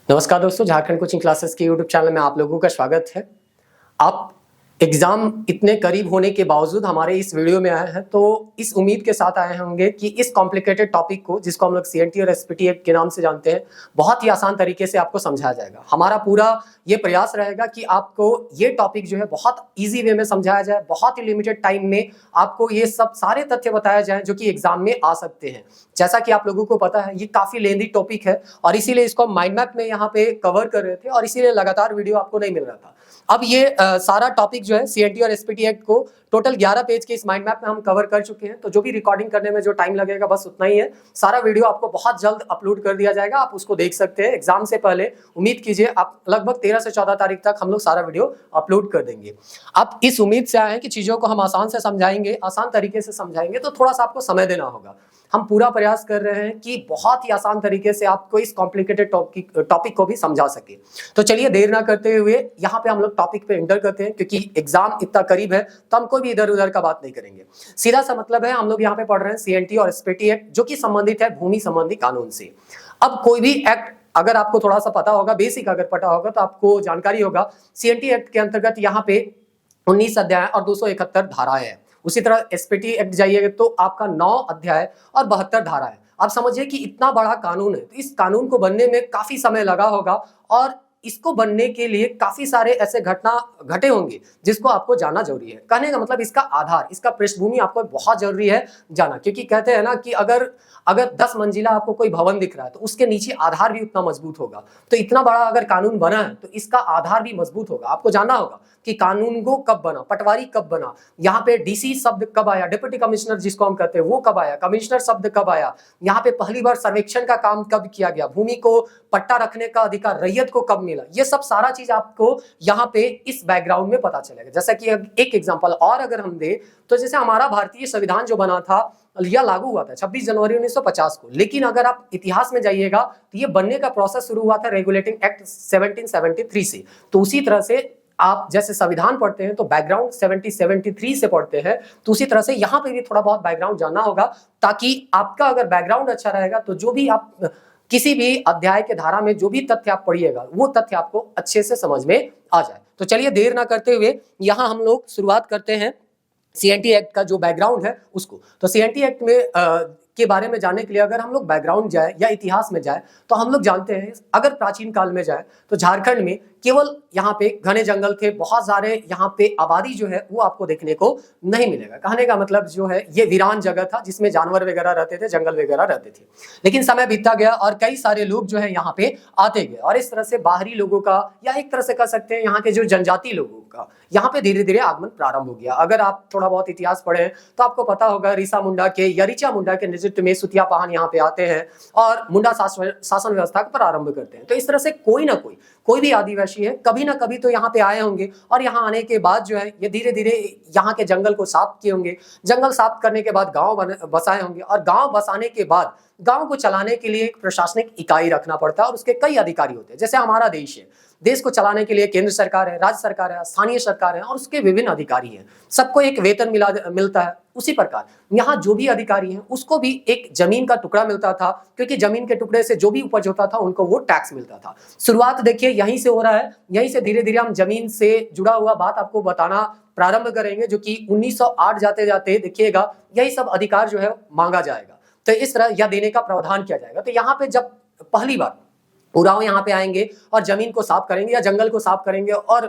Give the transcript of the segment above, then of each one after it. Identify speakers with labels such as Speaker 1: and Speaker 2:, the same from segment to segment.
Speaker 1: नमस्कार दोस्तों, Jharkhand coaching classes के यूट्यूब चैनल में आप लोगों का स्वागत है। आप एग्जाम इतने करीब होने के बावजूद हमारे इस वीडियो में आए हैं, तो इस उम्मीद के साथ आए होंगे कि इस कॉम्प्लिकेटेड टॉपिक को, जिसको हम लोग सीएनटी और एसपीटी के नाम से जानते हैं, बहुत ही आसान तरीके से आपको समझाया जाएगा। हमारा पूरा ये प्रयास रहेगा कि आपको ये टॉपिक जो है बहुत ईजी वे में समझाया जाए, बहुत ही लिमिटेड टाइम में आपको ये सब सारे तथ्य बताया जाए जो कि एग्जाम में आ सकते हैं। जैसा कि आप लोगों को पता है, ये काफी लेंदी टॉपिक है और इसीलिए इसको हम माइंड मैप में यहाँ पे कवर कर रहे थे और इसीलिए लगातार वीडियो आपको नहीं मिल रहा था। अब ये सारा टॉपिक जो है सीएनटी और एसपीटी एक्ट को टोटल 11 पेज के इस माइंड मैप में हम कवर कर चुके हैं। तो जो भी रिकॉर्डिंग करने में जो टाइम लगेगा बस उतना ही है। सारा वीडियो आपको बहुत जल्द अपलोड कर दिया जाएगा, आप उसको देख सकते हैं। एग्जाम से पहले उम्मीद कीजिए आप लगभग 13 से 14 तारीख तक हम लोग सारा वीडियो अपलोड कर देंगे। आप इस उम्मीद से आए हैं कि चीजों को हम आसान से समझाएंगे, आसान तरीके से समझाएंगे, तो थोड़ा सा आपको समय देना होगा। हम पूरा प्रयास कर रहे हैं कि बहुत ही आसान तरीके से आपको इस कॉम्प्लिकेटेड टॉपिक को भी समझा सके। तो चलिए देर ना करते हुए यहाँ पे हम लोग टॉपिक पे एंटर करते हैं, क्योंकि एग्जाम इतना करीब है तो हम कोई भी इधर उधर का बात नहीं करेंगे। सीधा सा मतलब है, हम लोग यहाँ पे पढ़ रहे हैं सीएनटी और एसपीटी एक्ट, जो कि संबंधित है भूमि संबंधी कानून से। अब कोई भी एक्ट अगर आपको थोड़ा सा पता होगा, बेसिक अगर पता होगा, तो आपको जानकारी होगा सीएनटी एक्ट के अंतर्गत यहाँ पे 19 अध्याय और 271 धाराएं हैं। उसी तरह एसपीटी एक्ट जाइएगा तो आपका 9 अध्याय और 72 धारा है। आप समझिए कि इतना बड़ा कानून है, तो इस कानून को बनने में काफी समय लगा होगा और इसको बनने के लिए काफी सारे ऐसे घटना घटे होंगे जिसको आपको जानना जरूरी है। कहने का मतलब इसका आधार, इसका पृष्ठभूमि आपको बहुत जरूरी है जाना, क्योंकि कहते हैं ना कि अगर 10 मंजिला आपको कोई भवन दिख रहा है तो उसके नीचे आधार भी उतना मजबूत होगा। तो इतना बड़ा अगर कानून बना है तो इसका आधार भी मजबूत होगा। आपको जानना होगा कि कानून को कब बना, पटवारी कब बना, यहाँ पे डीसी शब्द कब आया, डिप्टी कमिश्नर जिसको हम कहते हैं वो कब आया, कमिश्नर शब्द कब आया, यहाँ पे पहली बार सर्वेक्षण का काम कब किया गया, भूमि को पट्टा रखने का अधिकार रैयत को कब मिला, ये सब सारा चीज आपको यहाँ पे इस बैकग्राउंड में पता चलेगा। जैसा कि एक एग्जांपल और अगर हम दे तो जैसे हमारा भारतीय संविधान जो बना था यह लागू हुआ था 26 जनवरी 1950 को, लेकिन अगर आप इतिहास में जाइएगा तो ये बनने का प्रोसेस शुरू हुआ था रेगुलेटिंग एक्ट 1773 से। तो उसी तरह से आप जैसे संविधान पढ़ते हैं तो बैकग्राउंड 73 से पढ़ते हैं, तो उसी तरह से यहाँ पे भी थोड़ा बहुत बैकग्राउंड जानना होगा, ताकि आपका अगर बैकग्राउंड अच्छा रहेगा तो जो भी आप किसी भी अध्याय के धारा में जो भी तथ्य आप पढ़िएगा वो तथ्य आपको अच्छे से समझ में आ जाए। तो चलिए देर ना करते हुए यहाँ हम लोग शुरुआत करते हैं सीएनटी एक्ट का जो बैकग्राउंड है उसको। तो सीएनटी एक्ट में के बारे में जानने के लिए अगर हम लोग बैकग्राउंड जाए या इतिहास में जाए तो हम लोग जानते हैं, अगर प्राचीन काल में जाए तो झारखंड में केवल यहाँ पे घने जंगल थे, बहुत सारे यहाँ पे आबादी जो है वो आपको देखने को नहीं मिलेगा। कहने का मतलब जो है ये वीरान जगह था जिसमें जानवर वगैरह रहते थे, जंगल वगैरह रहते थे। लेकिन समय बीतता गया और कई सारे लोग जो है यहाँ पे आते गए और इस तरह से बाहरी लोगों का, या एक तरह से कह सकते हैं यहाँ के जो जनजाति लोगों का, यहाँ पे धीरे धीरे आगमन प्रारंभ हो गया। अगर आप थोड़ा बहुत इतिहास पढ़े तो आपको पता होगा ऋषा मुंडा के या ऋचा मुंडा के नेतृत्व में सुतिया पाहन यहाँ पे आते हैं और मुंडा शासन व्यवस्था का प्रारंभ करते हैं। तो इस तरह से कोई ना कोई भी आदिवासी है कभी ना कभी तो यहाँ पे आए होंगे और यहाँ आने के बाद जो है ये धीरे धीरे यहाँ के जंगल को साफ किए होंगे। जंगल साफ करने के बाद गांव बसाए होंगे और गांव बसाने के बाद गांव को चलाने के लिए एक प्रशासनिक इकाई रखना पड़ता है और उसके कई अधिकारी होते हैं। जैसे हमारा देश है, देश को चलाने के लिए केंद्र सरकार है, राज्य सरकार है, स्थानीय सरकार है और उसके विभिन्न अधिकारी हैं। सबको एक वेतन मिलता है। उसी प्रकार यहाँ जो भी अधिकारी हैं उसको भी एक जमीन का टुकड़ा मिलता था, क्योंकि जमीन के टुकड़े से जो भी उपज होता था उनको वो टैक्स मिलता था। शुरुआत देखिए यहीं से हो रहा है, यहीं से धीरे धीरे हम जमीन से जुड़ा हुआ बात आपको बताना प्रारंभ करेंगे, जो कि 1908 जाते जाते देखिएगा यही सब अधिकार जो है मांगा जाएगा। तो इस तरह यह देने का प्रावधान किया जाएगा। तो यहाँ पे जब पहली बार उरांव यहाँ पे आएंगे और जमीन को साफ करेंगे या जंगल को साफ करेंगे और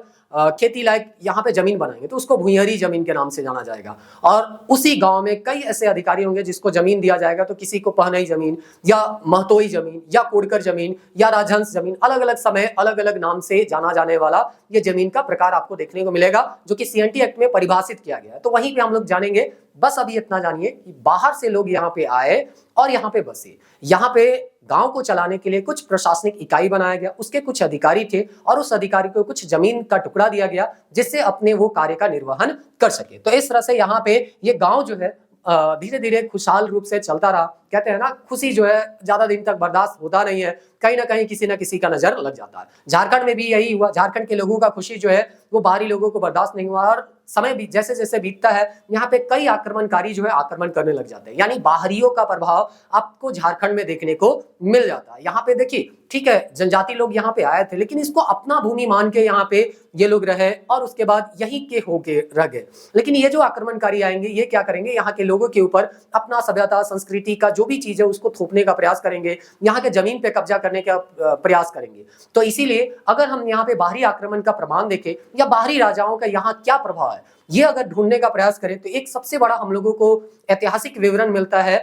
Speaker 1: खेती लायक यहाँ पे जमीन बनाएंगे तो उसको भुइंहरी जमीन के नाम से जाना जाएगा। और उसी गांव में कई ऐसे अधिकारी होंगे जिसको जमीन दिया जाएगा, तो किसी को पहनई जमीन या महतोई जमीन या कोड़कर जमीन या राजहंस जमीन, अलग अलग समय अलग अलग नाम से जाना जाने वाला ये जमीन का प्रकार आपको देखने को मिलेगा, जो कि सीएनटी एक्ट में परिभाषित किया गया है। तो वहीं पे हम लोग जानेंगे। बस अभी इतना जानिए कि बाहर से लोग यहाँ पे आए और यहाँ पे बसे। यहाँ पे गांव को चलाने के लिए कुछ प्रशासनिक इकाई बनाया गया, उसके कुछ अधिकारी थे और उस अधिकारी को कुछ जमीन का टुकड़ा दिया गया जिससे अपने वो कार्य का निर्वहन कर सके। तो इस तरह से यहाँ पे ये गांव जो है धीरे धीरे खुशहाल रूप से चलता रहा। कहते हैं ना, खुशी जो है ज्यादा दिन तक बर्दाश्त होता नहीं है, कहीं ना कहीं किसी ना किसी का नजर लग जाता है। झारखंड में भी यही हुआ। झारखंड के लोगों का खुशी जो है वो बाहरी लोगों को बर्दाश्त नहीं हुआ और समय भी जैसे जैसे बीतता है यहाँ पे कई आक्रमणकारी जो है आक्रमण करने लग जाते हैं, यानी बाहरियों का प्रभाव आपको झारखंड में देखने को मिल जाता है। यहाँ पे देखिए ठीक है, जनजाति लोग यहाँ पे आए थे लेकिन इसको अपना भूमि मान के यहाँ पे ये लोग रहे और उसके बाद यहीं के होके रह गए। लेकिन ये जो आक्रमणकारी आएंगे ये क्या करेंगे, यहाँ के लोगों के ऊपर अपना सभ्यता संस्कृति का जो भी चीज है उसको थोपने का प्रयास करेंगे, यहाँ के जमीन पे कब्जा करने का प्रयास करेंगे। तो इसीलिए अगर हम यहाँ पे बाहरी आक्रमण का प्रमाण देखें या बाहरी राजाओं का यहाँ क्या प्रभाव है ये अगर ढूंढने का प्रयास करें तो एक सबसे बड़ा हम लोगों को ऐतिहासिक विवरण मिलता है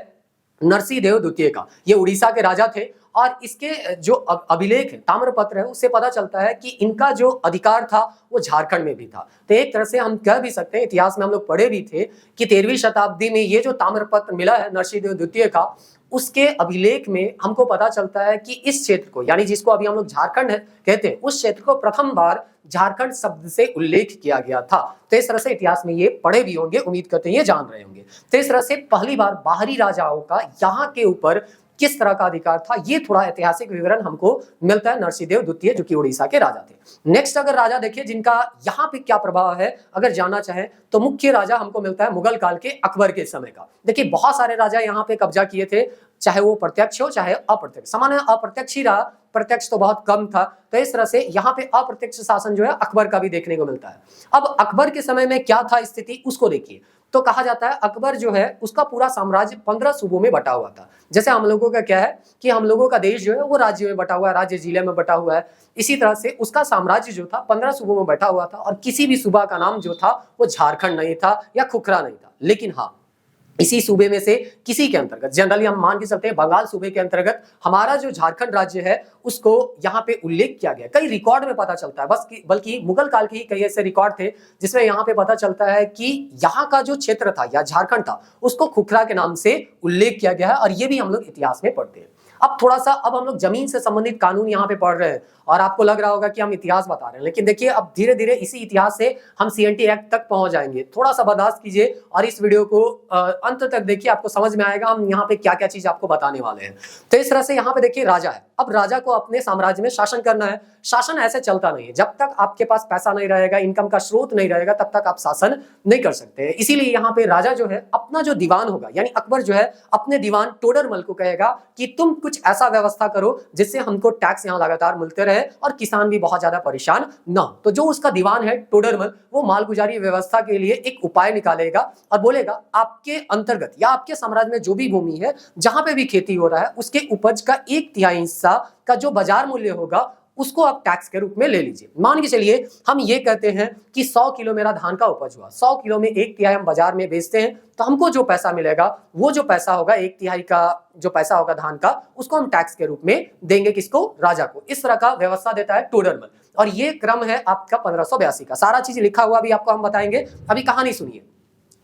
Speaker 1: नरसिंह देव द्वितीय का। ये उड़ीसा के राजा थे और इसके जो अभिलेख है, ताम्रपत्र है, उससे पता चलता है कि इनका जो अधिकार था वो झारखंड में भी था। तो एक तरह से हम कह भी सकते हैं, इतिहास में हम लोग पढ़े भी थे कि 13वीं शताब्दी में ये जो ताम्रपत्र मिला है नरसिंह देव द्वितीय का, उसके अभिलेख में हमको पता चलता है कि इस क्षेत्र को, यानी जिसको अभी हम लोग झारखंड है कहते हैं, उस क्षेत्र को प्रथम बार झारखंड शब्द से उल्लेख किया गया था। तो इस तरह से इतिहास में ये पढ़े भी होंगे, उम्मीद करते हैं ये जान रहे होंगे। तो इस तरह से पहली बार बाहरी राजाओं का यहाँ के ऊपर किस तरह का अधिकार था ये थोड़ा ऐतिहासिक विवरण हमको मिलता है नरसिंह देव द्वितीय जो कि उड़ीसा के राजा थे। नेक्स्ट अगर राजा देखिए जिनका यहाँ पे क्या प्रभाव है अगर जानना चाहे तो मुख्य राजा हमको मिलता है मुगल काल के अकबर के समय का। देखिए बहुत सारे राजा यहाँ पे कब्जा किए थे, चाहे वो प्रत्यक्ष हो चाहे अप्रत्यक्ष। सामान्य अप्रत्यक्ष ही रहा, प्रत्यक्ष तो बहुत कम था। तो इस तरह से यहाँ पे अप्रत्यक्ष शासन जो है अकबर का भी देखने को मिलता है। अब अकबर के समय में क्या था स्थिति उसको देखिए। तो कहा जाता है अकबर जो है उसका पूरा साम्राज्य 15 सूबों में बटा हुआ था। जैसे हम लोगों का क्या है कि हम लोगों का देश जो है वो राज्य में बटा हुआ है, राज्य जिले में बटा हुआ है। इसी तरह से उसका साम्राज्य जो था 15 सूबों में बटा हुआ था और किसी भी सूबा का नाम जो था वो झारखंड नहीं था या खुखरा नहीं था। लेकिन हाँ, इसी सूबे में से किसी के अंतर्गत, जनरली हम मान के चलते हैं बंगाल सूबे के अंतर्गत हमारा जो झारखंड राज्य है उसको यहाँ पे उल्लेख किया गया। कई रिकॉर्ड में पता चलता है, बल्कि मुगल काल के ही कई ऐसे रिकॉर्ड थे जिसमें यहाँ पे पता चलता है कि यहाँ का जो क्षेत्र था या झारखंड था उसको खुखरा के नाम से उल्लेख किया गया है और ये भी हम लोग इतिहास में पढ़ते हैं। अब थोड़ा सा अब हम लोग जमीन से संबंधित कानून यहाँ पे पढ़ रहे हैं और आपको लग रहा होगा कि हम इतिहास बता रहे हैं, लेकिन देखिए अब धीरे धीरे इसी इतिहास से हम सीएनटी एक्ट तक पहुंच जाएंगे। थोड़ा सा बर्दाश्त कीजिए और इस वीडियो को अंत तक देखिए, आपको समझ में आएगा हम यहाँ पे क्या क्या चीज आपको बताने वाले हैं। तो इस तरह से यहाँ पे देखिए राजा है, अब राजा को अपने साम्राज्य में शासन करना है। शासन ऐसे चलता नहीं है, जब तक आपके पास पैसा नहीं रहेगा, इनकम का स्रोत नहीं रहेगा, तब तक आप शासन नहीं कर सकते। इसीलिए यहाँ पे राजा जो है अपना जो दीवान होगा, यानी अकबर जो है अपने दीवान टोडरमल को कहेगा कि तुम कुछ ऐसा व्यवस्था करो जिससे हमको टैक्स यहाँ लगातार मिलते रहे और किसान भी बहुत ज्यादा परेशान ना हो। तो जो उसका दीवान है टोडरमल, वो मालगुजारी व्यवस्था के लिए एक उपाय निकालेगा और बोलेगा आपके अंतर्गत या आपके साम्राज्य में जो भी भूमि है, जहां पे भी खेती हो रहा है, उसके उपज का 1/3 हिस्सा का जो बाजार मूल्य होगा उसको आप टैक्स के रूप में ले लीजिए। मान के चलिए हम ये कहते हैं कि 100 किलो मेरा धान का उपज हुआ, 100 किलो में 1/3 हम बाजार में बेचते हैं, तो हमको जो पैसा मिलेगा वो जो पैसा होगा 1/3 का जो पैसा होगा धान का, उसको हम टैक्स के रूप में देंगे किसको? राजा को। इस तरह का व्यवस्था देता है टोडरमल और ये क्रम है आपका 1582 का। सारा चीज लिखा हुआ भी आपको हम बताएंगे, अभी कहानी सुनिए।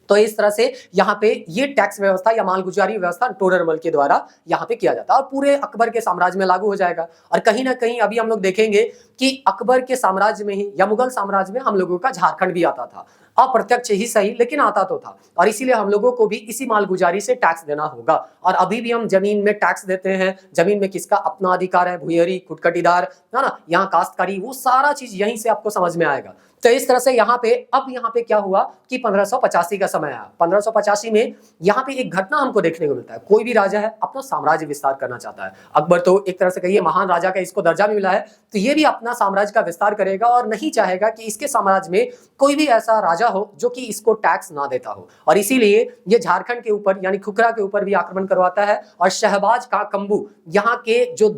Speaker 1: तो इस तरह से यहाँ पे ये टैक्स व्यवस्था या मालगुजारी व्यवस्था टोडरमल के द्वारा यहाँ पे किया जाता है और पूरे अकबर के साम्राज्य में लागू हो जाएगा। और कहीं ना कहीं अभी हम लोग देखेंगे कि अकबर के साम्राज्य में ही या मुगल साम्राज्य में हम लोगों का झारखंड भी आता था, अप्रत्यक्ष ही सही लेकिन आता तो था, और इसीलिए हम लोगों को भी इसी मालगुजारी से टैक्स देना होगा। और अभी भी हम जमीन में टैक्स देते हैं, जमीन में किसका अपना अधिकार है, भुइयरी, खुटखटीदार, है ना, यहाँ काश्तकारी, वो सारा चीज यहीं से आपको समझ में आएगा। तो इस तरह से यहाँ पे अब यहाँ पे क्या हुआ कि 1585 का समय आया। 1585 में यहाँ पे एक घटना हमको देखने को मिलता है। कोई भी राजा है अपना साम्राज्य विस्तार करना चाहता है। अकबर तो एक तरह से कहिए महान राजा का इसको दर्जा भी मिला है, तो ये भी अपना साम्राज्य का विस्तार करेगा और नहीं चाहेगा कि इसके साम्राज्य में कोई भी ऐसा राजा हो जो कि इसको टैक्स ना देता हो। और इसीलिए ये झारखंड के ऊपर यानी खुखरा के ऊपर भी आक्रमण करवाता है और शहबाज का कंबू यहाँ के जो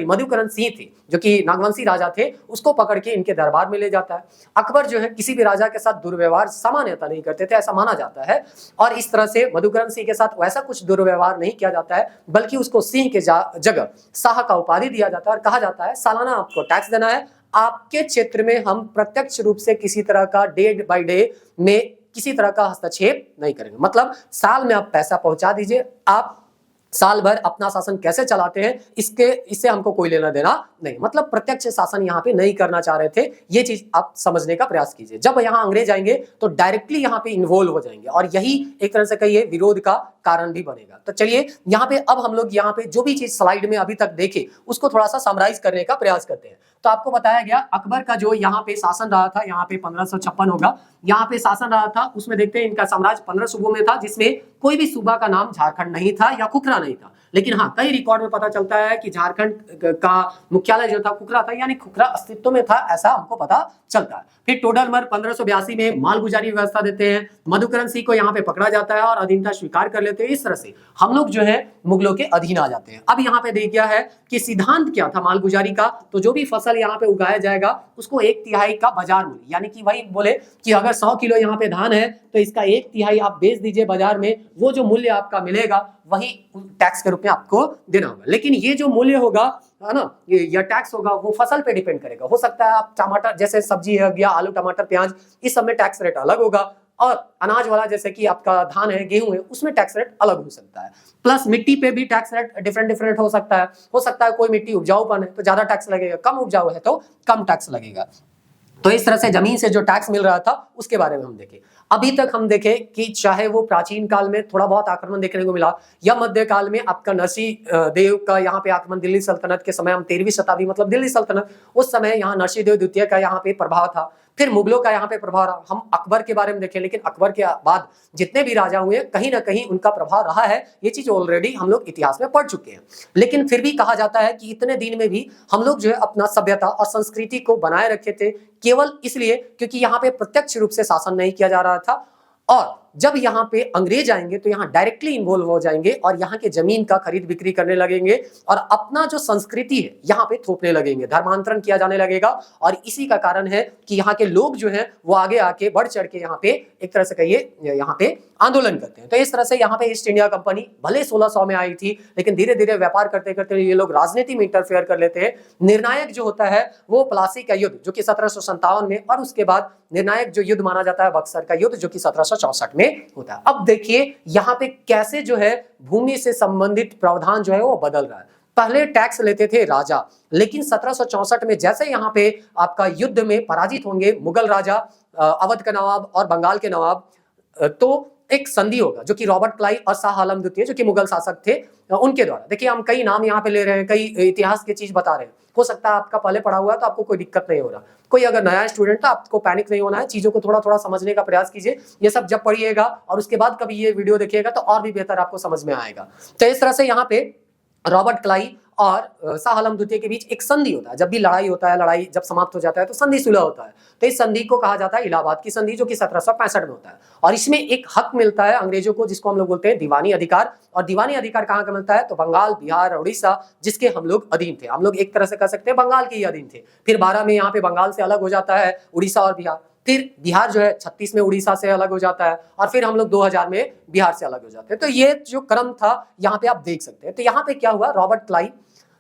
Speaker 1: मधुकरण सिंह थे जो कि नागवंशी राजा थे, उसको पकड़ के इनके दरबार में ले जाता है। अकबर जो है किसी भी राजा के साथ दुर्व्यवहार सामान्यतः नहीं करते थे, ऐसा माना जाता है। और इस तरह से मधुकरण सिंह के साथ वैसा कुछ दुर्व्यवहार नहीं किया जाता है, बल्कि उसको सिंह के जगह शाह का उपाधि दिया जाता है और कहा जाता है सालाना आपको टैक्स देना है। आपके क्षेत्र में हम प्रत्यक्ष रूप से किसी तरह का डे बाय डे में किसी तरह का हस्तक्षेप नहीं करेंगे। मतलब साल में आप पैसा पहुंचा दीजिए, आप साल भर अपना शासन कैसे चलाते हैं इससे हमको कोई लेना देना नहीं। मतलब प्रत्यक्ष शासन यहाँ पे नहीं करना चाह रहे थे, ये चीज आप समझने का प्रयास कीजिए। जब यहाँ अंग्रेज आएंगे तो डायरेक्टली यहाँ पे इन्वॉल्व हो जाएंगे और यही एक तरह से कहिए विरोध का कारण भी बनेगा। तो चलिए यहाँ पे अब हम लोग यहाँ पे जो भी चीज स्लाइड में अभी तक देखे उसको थोड़ा सा समराइज करने का प्रयास करते हैं। तो आपको बताया गया अकबर का जो यहाँ पे शासन रहा था, यहाँ पे 1556 होगा, यहाँ पे शासन रहा था, उसमें देखते हैं इनका साम्राज्य 15 सूबों में था, जिसमें कोई भी सूबा का नाम झारखंड नहीं था या खुखरा नहीं था। लेकिन हाँ, कई रिकॉर्ड में पता चलता है कि झारखंड का मुख्यालय जो था खुखरा था, यानी खुखरा अस्तित्व में था, ऐसा हमको पता चलता है। फिर टोडरमल 1582 में मालगुजारी व्यवस्था देते हैं, मधुकरण सिंह को यहाँ पे पकड़ा जाता है और अधीनता स्वीकार कर लेते हैं। इस तरह से हम लोग जो है मुगलों के अधीन आ जाते हैं। अब यहाँ पे देख गया है कि सिद्धांत क्या था मालगुजारी का, तो जो भी फसल यहाँ पे उगाया जाएगा उसको 1/3 का बाजार मूल्य, यानी कि वही बोले कि अगर 100 किलो यहाँ पे धान है तो इसका 1/3 आप बेच दीजिए बाजार में, वो जो मूल्य आपका मिलेगा वही टैक्स के रूप में आपको देना होगा। लेकिन ये जो मूल्य होगा, है ना, ये टैक्स होगा वो फसल पे डिपेंड करेगा। हो सकता है आप टमाटर जैसे सब्जी है या आलू टमाटर प्याज, इस सब में टैक्स रेट अलग होगा, और अनाज वाला जैसे कि आपका धान है गेहूं है उसमें टैक्स रेट अलग हो सकता है। प्लस मिट्टी पे भी टैक्स रेट डिफरेंट हो सकता है। हो सकता है कोई मिट्टी उपजाऊपन है तो ज्यादा टैक्स लगेगा, कम उपजाऊ है तो कम टैक्स लगेगा। तो इस तरह से जमीन से जो टैक्स मिल रहा था उसके बारे में हम देखें। अभी तक हम देखें कि चाहे वो प्राचीन काल में थोड़ा बहुत आक्रमण देखने को मिला, या मध्य काल में आपका नरसिंह देव का यहाँ पे आक्रमण, दिल्ली सल्तनत के समय, हम 13वीं शताब्दी मतलब दिल्ली सल्तनत, उस समय यहाँ नरसिंह देव द्वितीय का यहाँ पे प्रभाव था। फिर मुगलों का यहाँ पे प्रभाव रहा। हम अकबर के बारे में देखें, लेकिन अकबर के बाद जितने भी राजा हुए कहीं ना कहीं उनका प्रभाव रहा है, ये चीज ऑलरेडी हम लोग इतिहास में पढ़ चुके हैं। लेकिन फिर भी कहा जाता है कि इतने दिन में भी हम लोग जो है अपना सभ्यता और संस्कृति को बनाए रखे थे, केवल इसलिए क्योंकि यहाँ पे प्रत्यक्ष रूप से शासन नहीं किया जा रहा था, और जब यहाँ पे अंग्रेज आएंगे तो यहाँ डायरेक्टली इन्वॉल्व हो जाएंगे और यहाँ के जमीन का खरीद बिक्री करने लगेंगे और अपना जो संस्कृति है यहाँ पे थोपने लगेंगे, धर्मांतरण किया जाने लगेगा। और इसी का कारण है कि यहाँ के लोग जो हैं वो आगे आके बढ़ चढ़ के यहाँ पे एक तरह से कहिए यहाँ पे आंदोलन करते हैं। तो इस तरह से यहाँ पे ईस्ट इंडिया कंपनी भले 1600 में आई थी, लेकिन धीरे धीरे व्यापार करते करते ये लोग राजनीति में इंटरफेयर कर लेते हैं। निर्णायक जो होता है वो प्लासी का युद्ध जो कि 1757 में, और उसके बाद निर्णायक जो युद्ध माना जाता है बक्सर का युद्ध जो कि 1764 में होता है। अब देखिए यहाँ पे कैसे जो है भूमि से संबंधित प्रावधान जो है वो बदल रहा है। पहले टैक्स लेते थे राजा, लेकिन 1764 में जैसे यहाँ पे आपका युद्ध में पराजित होंगे मुगल राजा, अवध के नवाब और बंगाल के नवाब, तो एक संधि होगा जो कि रॉबर्ट क्लाइव और शाह आलम द्वितीय जो कि मुगल शासक थे उनके द्वारा। देखिए हम कई नाम यहाँ पे ले रहे हैं, कई इतिहास की चीज बता रहे हैं। हो सकता है आपका पहले पढ़ा हुआ है तो आपको कोई दिक्कत नहीं हो रहा, कोई अगर नया स्टूडेंट तो आपको पैनिक नहीं होना है, चीजों को थोड़ा थोड़ा समझने का प्रयास कीजिए। ये सब जब पढ़िएगा और उसके बाद कभी ये वीडियो देखिएगा तो और भी बेहतर आपको समझ में आएगा। तो इस तरह से यहाँ पे रॉबर्ट क्लाइव और शाह आलम द्वितीय के बीच एक संधि होता है। जब भी लड़ाई होता है, लड़ाई जब समाप्त हो जाता है तो संधि सुलह होता है। तो इस संधि को कहा जाता है इलाहाबाद की संधि जो कि 1765 में होता है। और इसमें एक हक मिलता है अंग्रेजों को जिसको हम लोग बोलते हैं दीवानी अधिकार। और दीवानी अधिकार कहाँ का मिलता है, तो बंगाल, बिहार, उड़ीसा जिसके हम लोग अधीन थे। हम लोग एक तरह से कह सकते हैं बंगाल के ही अधीन थे। फिर 12 में यहाँ पे बंगाल से अलग हो जाता है उड़ीसा और बिहार। फिर बिहार जो है 36 में उड़ीसा से अलग हो जाता है, और फिर हम लोग 2000 में बिहार से अलग हो जाते हैं। तो ये जो क्रम था यहाँ पे आप देख सकते हैं। तो यहाँ पे क्या हुआ, रॉबर्ट क्लाइव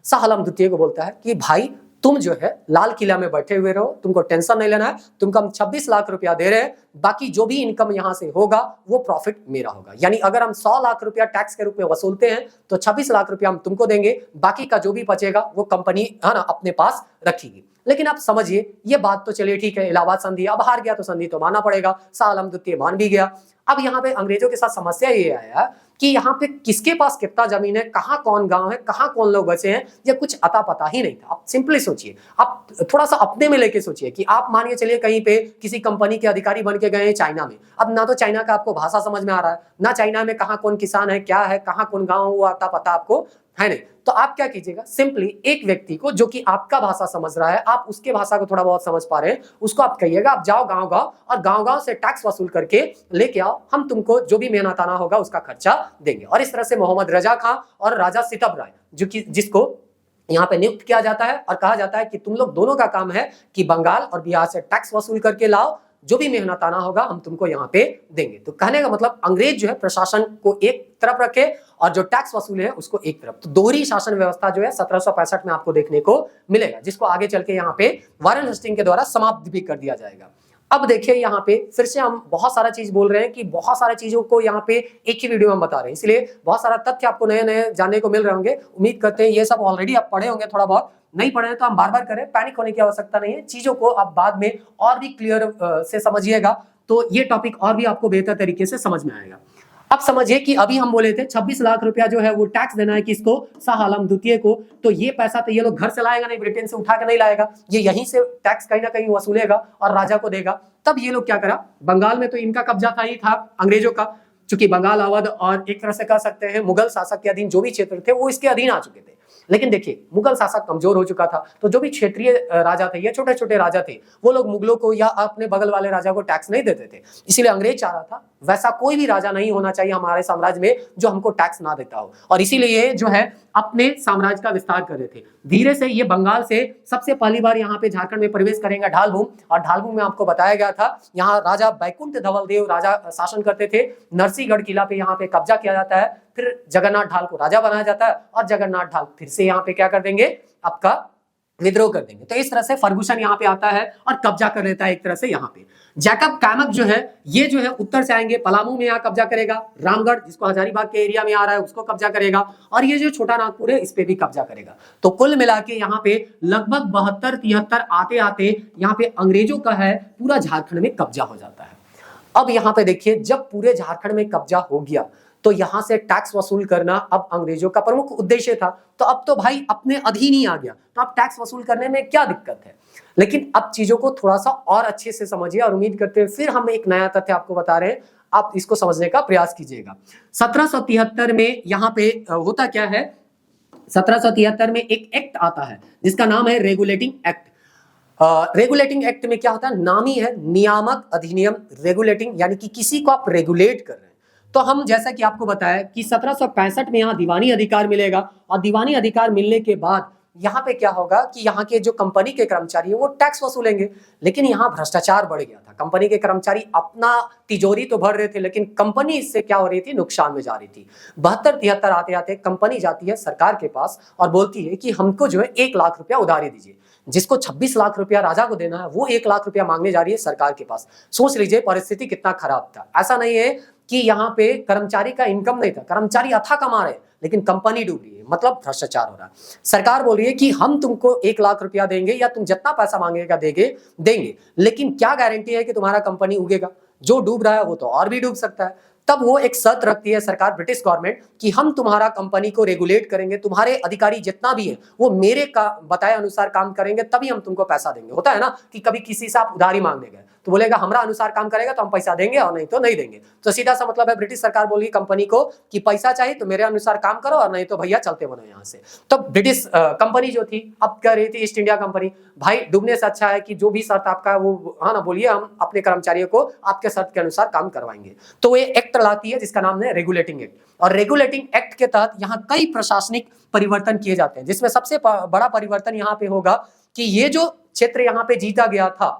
Speaker 1: शाह आलम द्वितीय को बोलता है कि भाई तुम जो है लाल किला में बैठे हुए रहो, तुमको टेंशन नहीं लेना है, तुमको हम 26 लाख रुपया दे रहे हैं, बाकी जो भी इनकम यहां से होगा वो प्रॉफिट मेरा होगा। यानी अगर हम 100 लाख रुपया टैक्स के रूप में वसूलते हैं तो 26 लाख रुपया हम तुमको देंगे, बाकी का जो भी बचेगा वो कंपनी है ना अपने पास रखेगी। लेकिन आप समझिए ये बात तो चलिए ठीक है, इलाहाबाद संधि, अब हार गया तो संधि तो मानना पड़ेगा, शाह आलम द्वितीय मान भी गया। अब यहाँ पे अंग्रेजों के साथ समस्या ये आया कि यहाँ पे किसके पास कितना जमीन है, कहाँ कौन गांव है, कहाँ कौन लोग बचे हैं, ये कुछ अता पता ही नहीं था। आप सिंपली सोचिए, आप थोड़ा सा अपने में लेके सोचिए कि आप मानिए चलिए कहीं पे किसी कंपनी के अधिकारी बन के गए चाइना में। अब ना तो चाइना का आपको भाषा समझ में आ रहा है, ना चाइना में कहाँ कौन किसान है, क्या है, कहाँ कौन गाँव, वो अता पता आपको है नहीं। तो आप क्या कीजिएगा, सिंपली एक व्यक्ति को जो कि आपका भाषा समझ रहा है, आप उसके भाषा को थोड़ा बहुत समझ पा रहे हैं, उसको आप कहिएगा आप जाओ गांव गांव और गांव गांव से टैक्स वसूल करके लेके आओ, हम तुमको जो भी मेहनताना होगा उसका खर्चा देंगे। और इस तरह से मोहम्मद रजा खां और राजा सितब राय जो कि जिसको यहाँ पे नियुक्त किया जाता है और कहा जाता है कि तुम लोग दोनों का काम है कि बंगाल और बिहार से टैक्स वसूल करके लाओ, जो भी मेहनताना होगा हम तुमको यहाँ पे देंगे। तो कहने का मतलब अंग्रेज जो है प्रशासन को एक तरफ रखे और जो टैक्स वसूल है उसको एक तरफ। तो दोहरी शासन व्यवस्था जो है 1765 में आपको देखने को मिलेगा, जिसको आगे चल के यहाँ पे वारेन हेस्टिंग के द्वारा समाप्त भी कर दिया जाएगा। अब देखिए यहाँ पे फिर से हम बहुत सारा चीज बोल रहे हैं कि बहुत सारी चीजों को यहाँ पे एक ही वीडियो में बता रहे हैं, इसलिए बहुत सारा तथ्य आपको नए नए जानने को मिल रहे होंगे। उम्मीद करते हैं ये सब ऑलरेडी आप पढ़े होंगे, थोड़ा बहुत नहीं पढ़े हैं तो हम बार बार करें, पैनिक होने की आवश्यकता नहीं है। चीजों को आप बाद में और भी क्लियर से समझिएगा तो ये टॉपिक और भी आपको बेहतर तरीके से समझ में आएगा। अब समझिए कि अभी हम बोले थे 26 लाख रुपया जो है वो टैक्स देना है किसको, शाह आलम द्वितीय को। तो ये पैसा तो ये लोग घर से लाएगा नहीं, ब्रिटेन से उठा के नहीं लाएगा, ये यहीं से टैक्स कहीं ना कहीं वसूलेगा और राजा को देगा। तब ये लोग क्या करा, बंगाल में तो इनका कब्जा था ही था अंग्रेजों का, चूंकि बंगाल, अवध और एक तरह से कह सकते हैं मुगल शासक के अधीन जो भी क्षेत्र थे वो इसके अधीन आ चुके थे। लेकिन देखिए मुगल शासक कमजोर हो चुका था, तो जो भी क्षेत्रीय राजा थे या छोटे छोटे राजा थे वो लोग मुगलों को या अपने बगल वाले राजा को टैक्स नहीं देते थे। इसीलिए अंग्रेज चाह रहा था वैसा कोई भी राजा नहीं होना चाहिए हमारे साम्राज्य में जो हमको टैक्स ना देता हो, और इसीलिए जो है अपने साम्राज्य का विस्तार कर रहे थे। धीरे से ये बंगाल से सबसे पहली बार यहाँ पे झारखंड में प्रवेश करेंगे ढालभूम, और ढालभूम में आपको बताया गया था यहाँ राजा बैकुंठ धवल देव राजा शासन करते थे। नरसिंहगढ़ किला पे यहाँ पे कब्जा किया जाता है, फिर जगन्नाथ ढाल को राजा बनाया जाता है और जगन्नाथ ढाल फिर से यहाँ पे क्या कर देंगे, आपका विद्रोह कर देंगे। तो इस तरह से फर्गुसन यहाँ पे आता है और कब्जा कर लेता है एक तरह से यहाँ पे। जैकब कैमक जो है ये जो है उत्तर से आएंगे, पलामू में यहाँ कब्जा करेगा, रामगढ़ जिसको हजारीबाग के एरिया में आ रहा है उसको कब्जा करेगा, और ये जो छोटा नागपुर है इस पे भी कब्जा करेगा। तो कुल मिला के यहाँ पे लगभग 72-73 आते आते यहाँ पे अंग्रेजों का है पूरा झारखंड में कब्जा हो जाता है। अब यहाँ पे देखिए जब पूरे झारखंड में कब्जा हो गया तो यहां से टैक्स वसूल करना अब अंग्रेजों का प्रमुख उद्देश्य था। तो अब तो भाई अपने अधीन ही आ गया, तो अब टैक्स वसूल करने में क्या दिक्कत है। लेकिन अब चीजों को थोड़ा सा और अच्छे से समझिए, और उम्मीद करते हैं फिर हम एक नया तथ्य आपको बता रहे हैं, आप इसको समझने का प्रयास कीजिएगा। 1773 में यहाँ पे होता क्या है, 1773 में एक एक्ट आता है जिसका नाम है रेगुलेटिंग एक्ट। रेगुलेटिंग एक्ट में क्या होता है, नामी है नियामक अधिनियम, रेगुलेटिंग यानी कि किसी को आप रेगुलेट कर रहे हैं। तो हम जैसा कि आपको बताया कि 1765 में यहाँ दीवानी अधिकार मिलेगा, और दीवानी अधिकार मिलने के बाद यहाँ पे क्या होगा कि यहाँ के जो कंपनी के कर्मचारी है वो टैक्स वसूलेंगे। लेकिन यहाँ भ्रष्टाचार बढ़ गया था, कंपनी के कर्मचारी अपना तिजोरी तो भर रहे थे लेकिन कंपनी इससे क्या हो रही थी, नुकसान में जा रही थी। 72-73 आते आते कंपनी जाती है सरकार के पास और बोलती है कि हमको जो है 1 लाख रुपया उधारी दीजिए। जिसको 26 लाख रुपया राजा को देना है वो 1 लाख रुपया मांगने जा रही है सरकार के पास। सोच लीजिए परिस्थिति कितना खराब था। ऐसा नहीं है कि यहाँ पे कर्मचारी का इनकम नहीं था, कर्मचारी अथा कमा रहे लेकिन कंपनी डूब रही है, मतलब भ्रष्टाचार हो रहा है। सरकार बोल रही है कि हम तुमको 1 लाख रुपया देंगे या तुम जितना पैसा मांगेगा देंगे, लेकिन क्या गारंटी है कि तुम्हारा कंपनी उगेगा, जो डूब रहा है वो तो और भी डूब सकता है। तब वो एक शर्त रखती है सरकार, ब्रिटिश गवर्नमेंट, कि हम तुम्हारा कंपनी को रेगुलेट करेंगे, तुम्हारे अधिकारी जितना भी है वो मेरे का बताए अनुसार काम करेंगे तभी हम तुमको पैसा देंगे। होता है ना कि कभी किसी से आप उधारी मांगने गए तो बोलेगा हमारा अनुसार काम करेगा तो हम पैसा देंगे और नहीं तो नहीं देंगे। तो सीधा सा मतलब है ब्रिटिश सरकार बोली कंपनी को कि पैसा चाहिए तो मेरे अनुसार काम करो और नहीं तो भैया चलते बनो यहाँ से। तो ब्रिटिश कंपनी जो थी अब कह रही थी ईस्ट इंडिया कंपनी, भाई डूबने से अच्छा है कि जो भी शर्त आपका वो हाँ ना बोलिए, हम अपने कर्मचारियों को आपके शर्त के अनुसार काम करवाएंगे। तो ये एक्ट लाती है जिसका नाम है रेगुलेटिंग एक्ट, और रेगुलेटिंग एक्ट के तहत यहाँ कई प्रशासनिक परिवर्तन किए जाते हैं, जिसमें सबसे बड़ा परिवर्तन यहाँ पे होगा कि ये जो क्षेत्र यहाँ पे जीता गया था,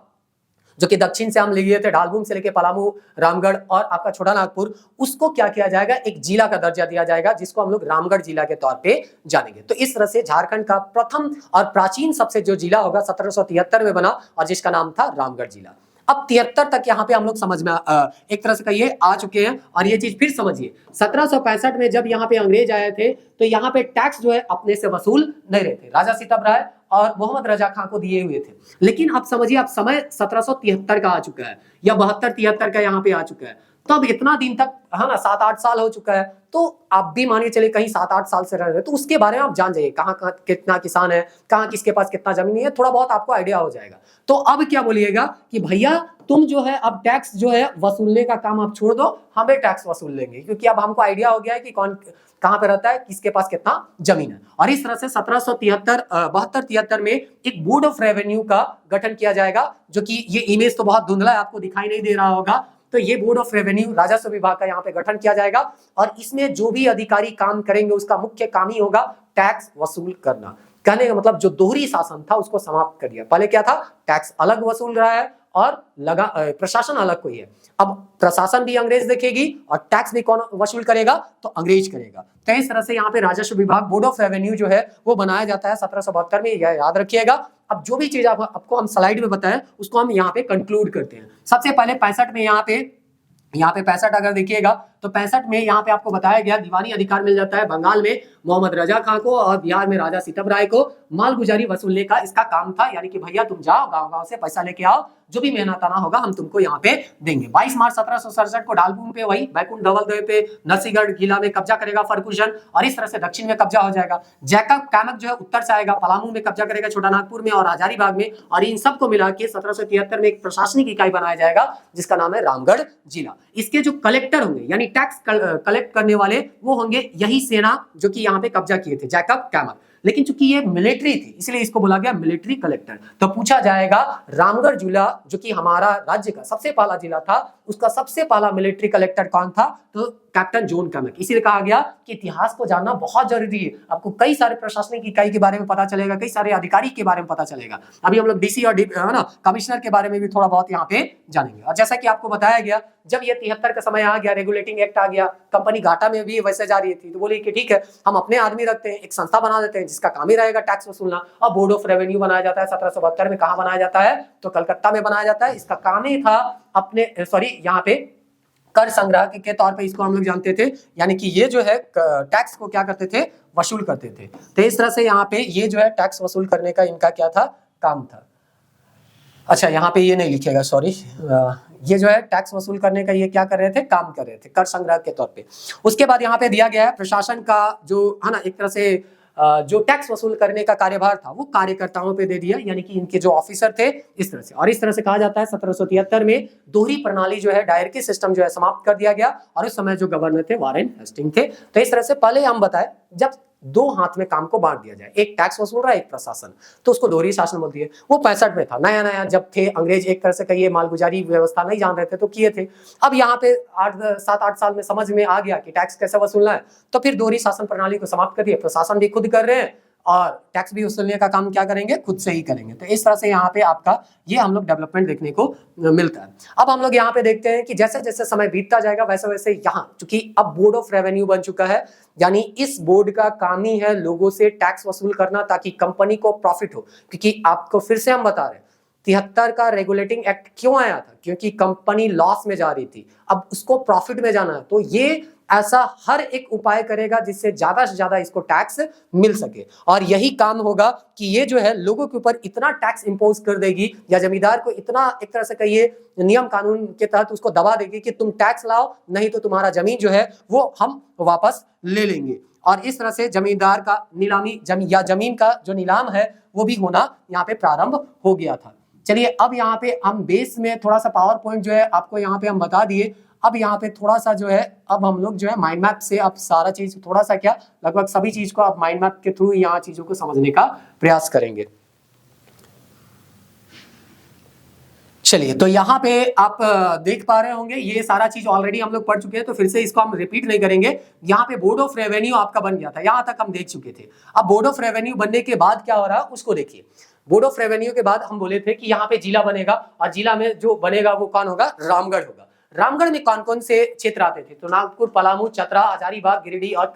Speaker 1: जो कि दक्षिण से हम लिए थे, ढालभूम से लेके पलामू, रामगढ़ और आपका छोटा नागपुर, उसको क्या किया जाएगा, एक जिला का दर्जा दिया जाएगा जिसको हम लोग रामगढ़ जिला के तौर पे जानेंगे। तो इस तरह से झारखंड का प्रथम और प्राचीन सबसे जो जिला होगा 1773 में बना और जिसका नाम था रामगढ़ जिला। अब 73 तक यहाँ पे हम लोग समझ में एक तरह से कहिए आ चुके हैं। और ये चीज फिर समझिए 1765 में जब यहाँ पे अंग्रेज आए थे तो यहाँ पे टैक्स जो है अपने से वसूल नहीं रहे थे, राजा सितब राय और मोहम्मद रजा खां को दिए हुए थे। लेकिन अब समझिए अब समय 1773 का आ चुका है या 72-73 का यहाँ पे आ चुका है, तब इतना दिन तक है ना 7-8 साल हो चुका है। तो आप भी मानिए चले कहीं 7-8 साल से रह रहे हैं तो उसके बारे में आप जान जाइए कहाँ कहाँ कितना किसान है, कहाँ किसके पास कितना जमीन है, थोड़ा बहुत आपको आइडिया हो जाएगा। तो अब क्या बोलिएगा कि भैया तुम जो है अब टैक्स जो है वसूलने का काम आप छोड़ दो, हमें टैक्स वसूल लेंगे, क्योंकि अब हमको आइडिया हो गया है कि कौन कहाँ पे रहता है, किसके पास कितना जमीन है। और इस तरह से 72-73 में एक बोर्ड ऑफ रेवेन्यू का गठन किया जाएगा, जो कि ये इमेज तो बहुत धुंधला है, आपको दिखाई नहीं दे रहा होगा। तो ये बोर्ड ऑफ रेवेन्यू राजस्व विभाग का यहाँ पे गठन किया जाएगा और इसमें जो भी अधिकारी काम करेंगे उसका मुख्य काम ही होगा टैक्स वसूल करना। कहने का मतलब जो दोहरी शासन था उसको समाप्त कर दिया। पहले क्या था, टैक्स अलग वसूल रहा है और लगा प्रशासन अलग कोई है। अब प्रशासन भी अंग्रेज देखेगी और टैक्स भी कौन वसूल करेगा, तो अंग्रेज करेगा। तो इस तरह से यहाँ पे राजस्व विभाग बोर्ड ऑफ रेवेन्यू जो है वो बनाया जाता है 1772 में, यह याद रखिएगा। अब जो भी चीज आपको हम स्लाइड में बताएं उसको हम यहाँ पे कंक्लूड करते हैं। सबसे पहले 65 में यहाँ पे 65 अगर देखिएगा तो 65 में यहाँ पे आपको बताया गया दीवानी अधिकार मिल जाता है बंगाल में मोहम्मद रजा खां को और बिहार में राजा सितब राय को। मालगुजारी वसूलने का इसका काम था, यानी कि भैया तुम जाओ गांव गांव से पैसा लेके आओ, जो भी मेहनताना होगा हम तुमको यहाँ पे देंगे। 22 मार्च 1767 को डालबूम पे वही बैकुंठ धवलदेव पे नरसिंहगढ़ किला में कब्जा करेगा फर्गुसन, और इस तरह से दक्षिण में कब्जा हो जाएगा। जैकब कैमक जो है उत्तर से आएगा, पलामू में कब्जा करेगा, छोटा नागपुर में और हजारीबाग में, और इन सबको मिला के 1773 में एक प्रशासनिक इकाई बनाया जाएगा जिसका नाम है रामगढ़ जिला। इसके जो कलेक्टर होंगे यानी टैक्स कलेक्ट करने वाले वो होंगे यही सेना जो कि यहाँ पे कब्जा किए थे, जैकब कैमक। लेकिन चूंकि ये मिलिट्री थी इसलिए इसको बोला गया मिलिट्री कलेक्टर। तो पूछा जाएगा रामगढ़ जिला जो कि हमारा राज्य का सबसे पहला जिला था, उसका सबसे पहला मिलिट्री कलेक्टर कौन था? तो कैप्टन जॉन कैमक। इसीलिए कहा गया कि इतिहास को जानना बहुत जरूरी है। आपको कई सारे प्रशासनिक इकाई के बारे में पता चलेगा, कई सारे अधिकारी के बारे में पता चलेगा। अभी हम लोग डीसी और कमिश्नर के बारे में भी थोड़ा बहुत यहाँ पे जानेंगे। और जैसा कि आपको बताया गया जब ये 73 का समय आ गया, रेगुलेटिंग एक्ट आ गया, कंपनी घाटा में भी वैसे जा रही थी, तो बोली कि ठीक है हम अपने आदमी रखते हैं, एक संस्था बना देते हैं जिसका काम ही रहेगा टैक्स वसूलना। और बोर्ड ऑफ रेवेन्यू बनाया जाता है 1772 में। कहाँ बनाया जाता है? तो कलकत्ता में बनाया जाता है। इसका काम ही था अपने यहाँ पे कर संग्रह के तौर पे इसको हम लोग जानते थे, यानी कि ये जो है टैक्स को क्या करते थे? वसूल करते थे। तो इस तरह से यहाँ पे ये जो है टैक्स वसूल करने का इनका क्या था? काम था। अच्छा यहाँ पे ये नहीं लिखेगा, सॉरी, ये जो है टैक्स वसूल करने का ये क्या कर रहे थे? काम कर रहे थे कर संग्रह के तौर पे। उसके बाद यहाँ पे दिया गया है प्रशासन का जो है ना, एक तरह से जो टैक्स वसूल करने का कार्यभार था वो कार्यकर्ताओं पे दे दिया, यानी कि इनके जो ऑफिसर थे इस तरह से। और इस तरह से कहा जाता है 1773 में दोहरी प्रणाली जो है डायरकी सिस्टम जो है समाप्त कर दिया गया, और उस समय जो गवर्नर थे वारेन हेस्टिंग थे। तो इस तरह से पहले हम बताए जब दो हाथ में काम को बांट दिया जाए, एक टैक्स वसूल रहा है एक प्रशासन, तो उसको दोहरी शासन बोलती है। वो 65 में था, नया नया जब थे अंग्रेज एक तरह से कहिए मालगुजारी व्यवस्था नहीं जान रहे थे तो किए थे। अब यहाँ पे 7-8 साल में समझ में आ गया कि टैक्स कैसे वसूलना है, तो फिर दोहरी शासन प्रणाली को समाप्त कर दिया। प्रशासन भी खुद कर रहे हैं और टैक्स भी वसूलने का काम क्या करेंगे? खुद से ही करेंगे। तो इस तरह से यहाँ पे आपका ये हम लोग डेवलपमेंट देखने को मिलता है। अब हम लोग यहाँ पे देखते हैं कि जैसे जैसे समय बीतता जाएगा वैसे वैसे यहाँ चूंकि अब बोर्ड ऑफ रेवेन्यू बन चुका है, यानी इस बोर्ड का काम ही है लोगों से टैक्स वसूल करना ताकि कंपनी को प्रॉफिट हो। क्योंकि आपको फिर से हम बता रहे हैं 73 का रेगुलेटिंग एक्ट क्यों आया था? क्योंकि कंपनी लॉस में जा रही थी, अब उसको प्रॉफिट में जाना है। तो ये ऐसा हर एक उपाय करेगा जिससे ज्यादा से ज्यादा इसको टैक्स मिल सके, और यही काम होगा कि ये जो है लोगों के ऊपर इतना टैक्स इंपोज कर देगी या जमींदार को इतना एक तरह से कहिए नियम कानून के तहत उसको दबा देगी कि तुम टैक्स लाओ नहीं तो तुम्हारा जमीन जो है वो हम वापस ले लेंगे। और इस तरह से जमींदार का नीलामी जमीन का जो नीलाम है वो भी होना यहाँ पे प्रारंभ हो गया था। चलिए अब यहाँ पे हम बेस में थोड़ा सा पावर पॉइंट जो है आपको यहाँ पे हम बता दिए। अब यहाँ पे थोड़ा सा जो है अब हम लोग जो है माइंड मैप से अब सारा चीज थोड़ा सा क्या लगभग सभी चीज को अब माइंड मैप के थ्रू यहाँ चीजों को समझने का प्रयास करेंगे। चलिए तो यहाँ पे आप देख पा रहे होंगे ये सारा चीज ऑलरेडी हम लोग पढ़ चुके हैं, तो फिर से इसको हम रिपीट नहीं करेंगे। यहाँ पे बोर्ड ऑफ रेवेन्यू आपका बन गया था, यहाँ तक हम देख चुके थे। अब बोर्ड ऑफ रेवेन्यू बनने के बाद क्या हो रहा है उसको देखिए। बोर्ड ऑफ रेवेन्यू के बाद हम बोले थे कि यहाँ पे जिला बनेगा, और जिला में जो बनेगा वो कौन होगा? रामगढ़ होगा। रामगढ़ में कौन कौन से क्षेत्र आते थे? तो नागपुर, पलामू, चतरा, हजारीबाग, गिरिडीह और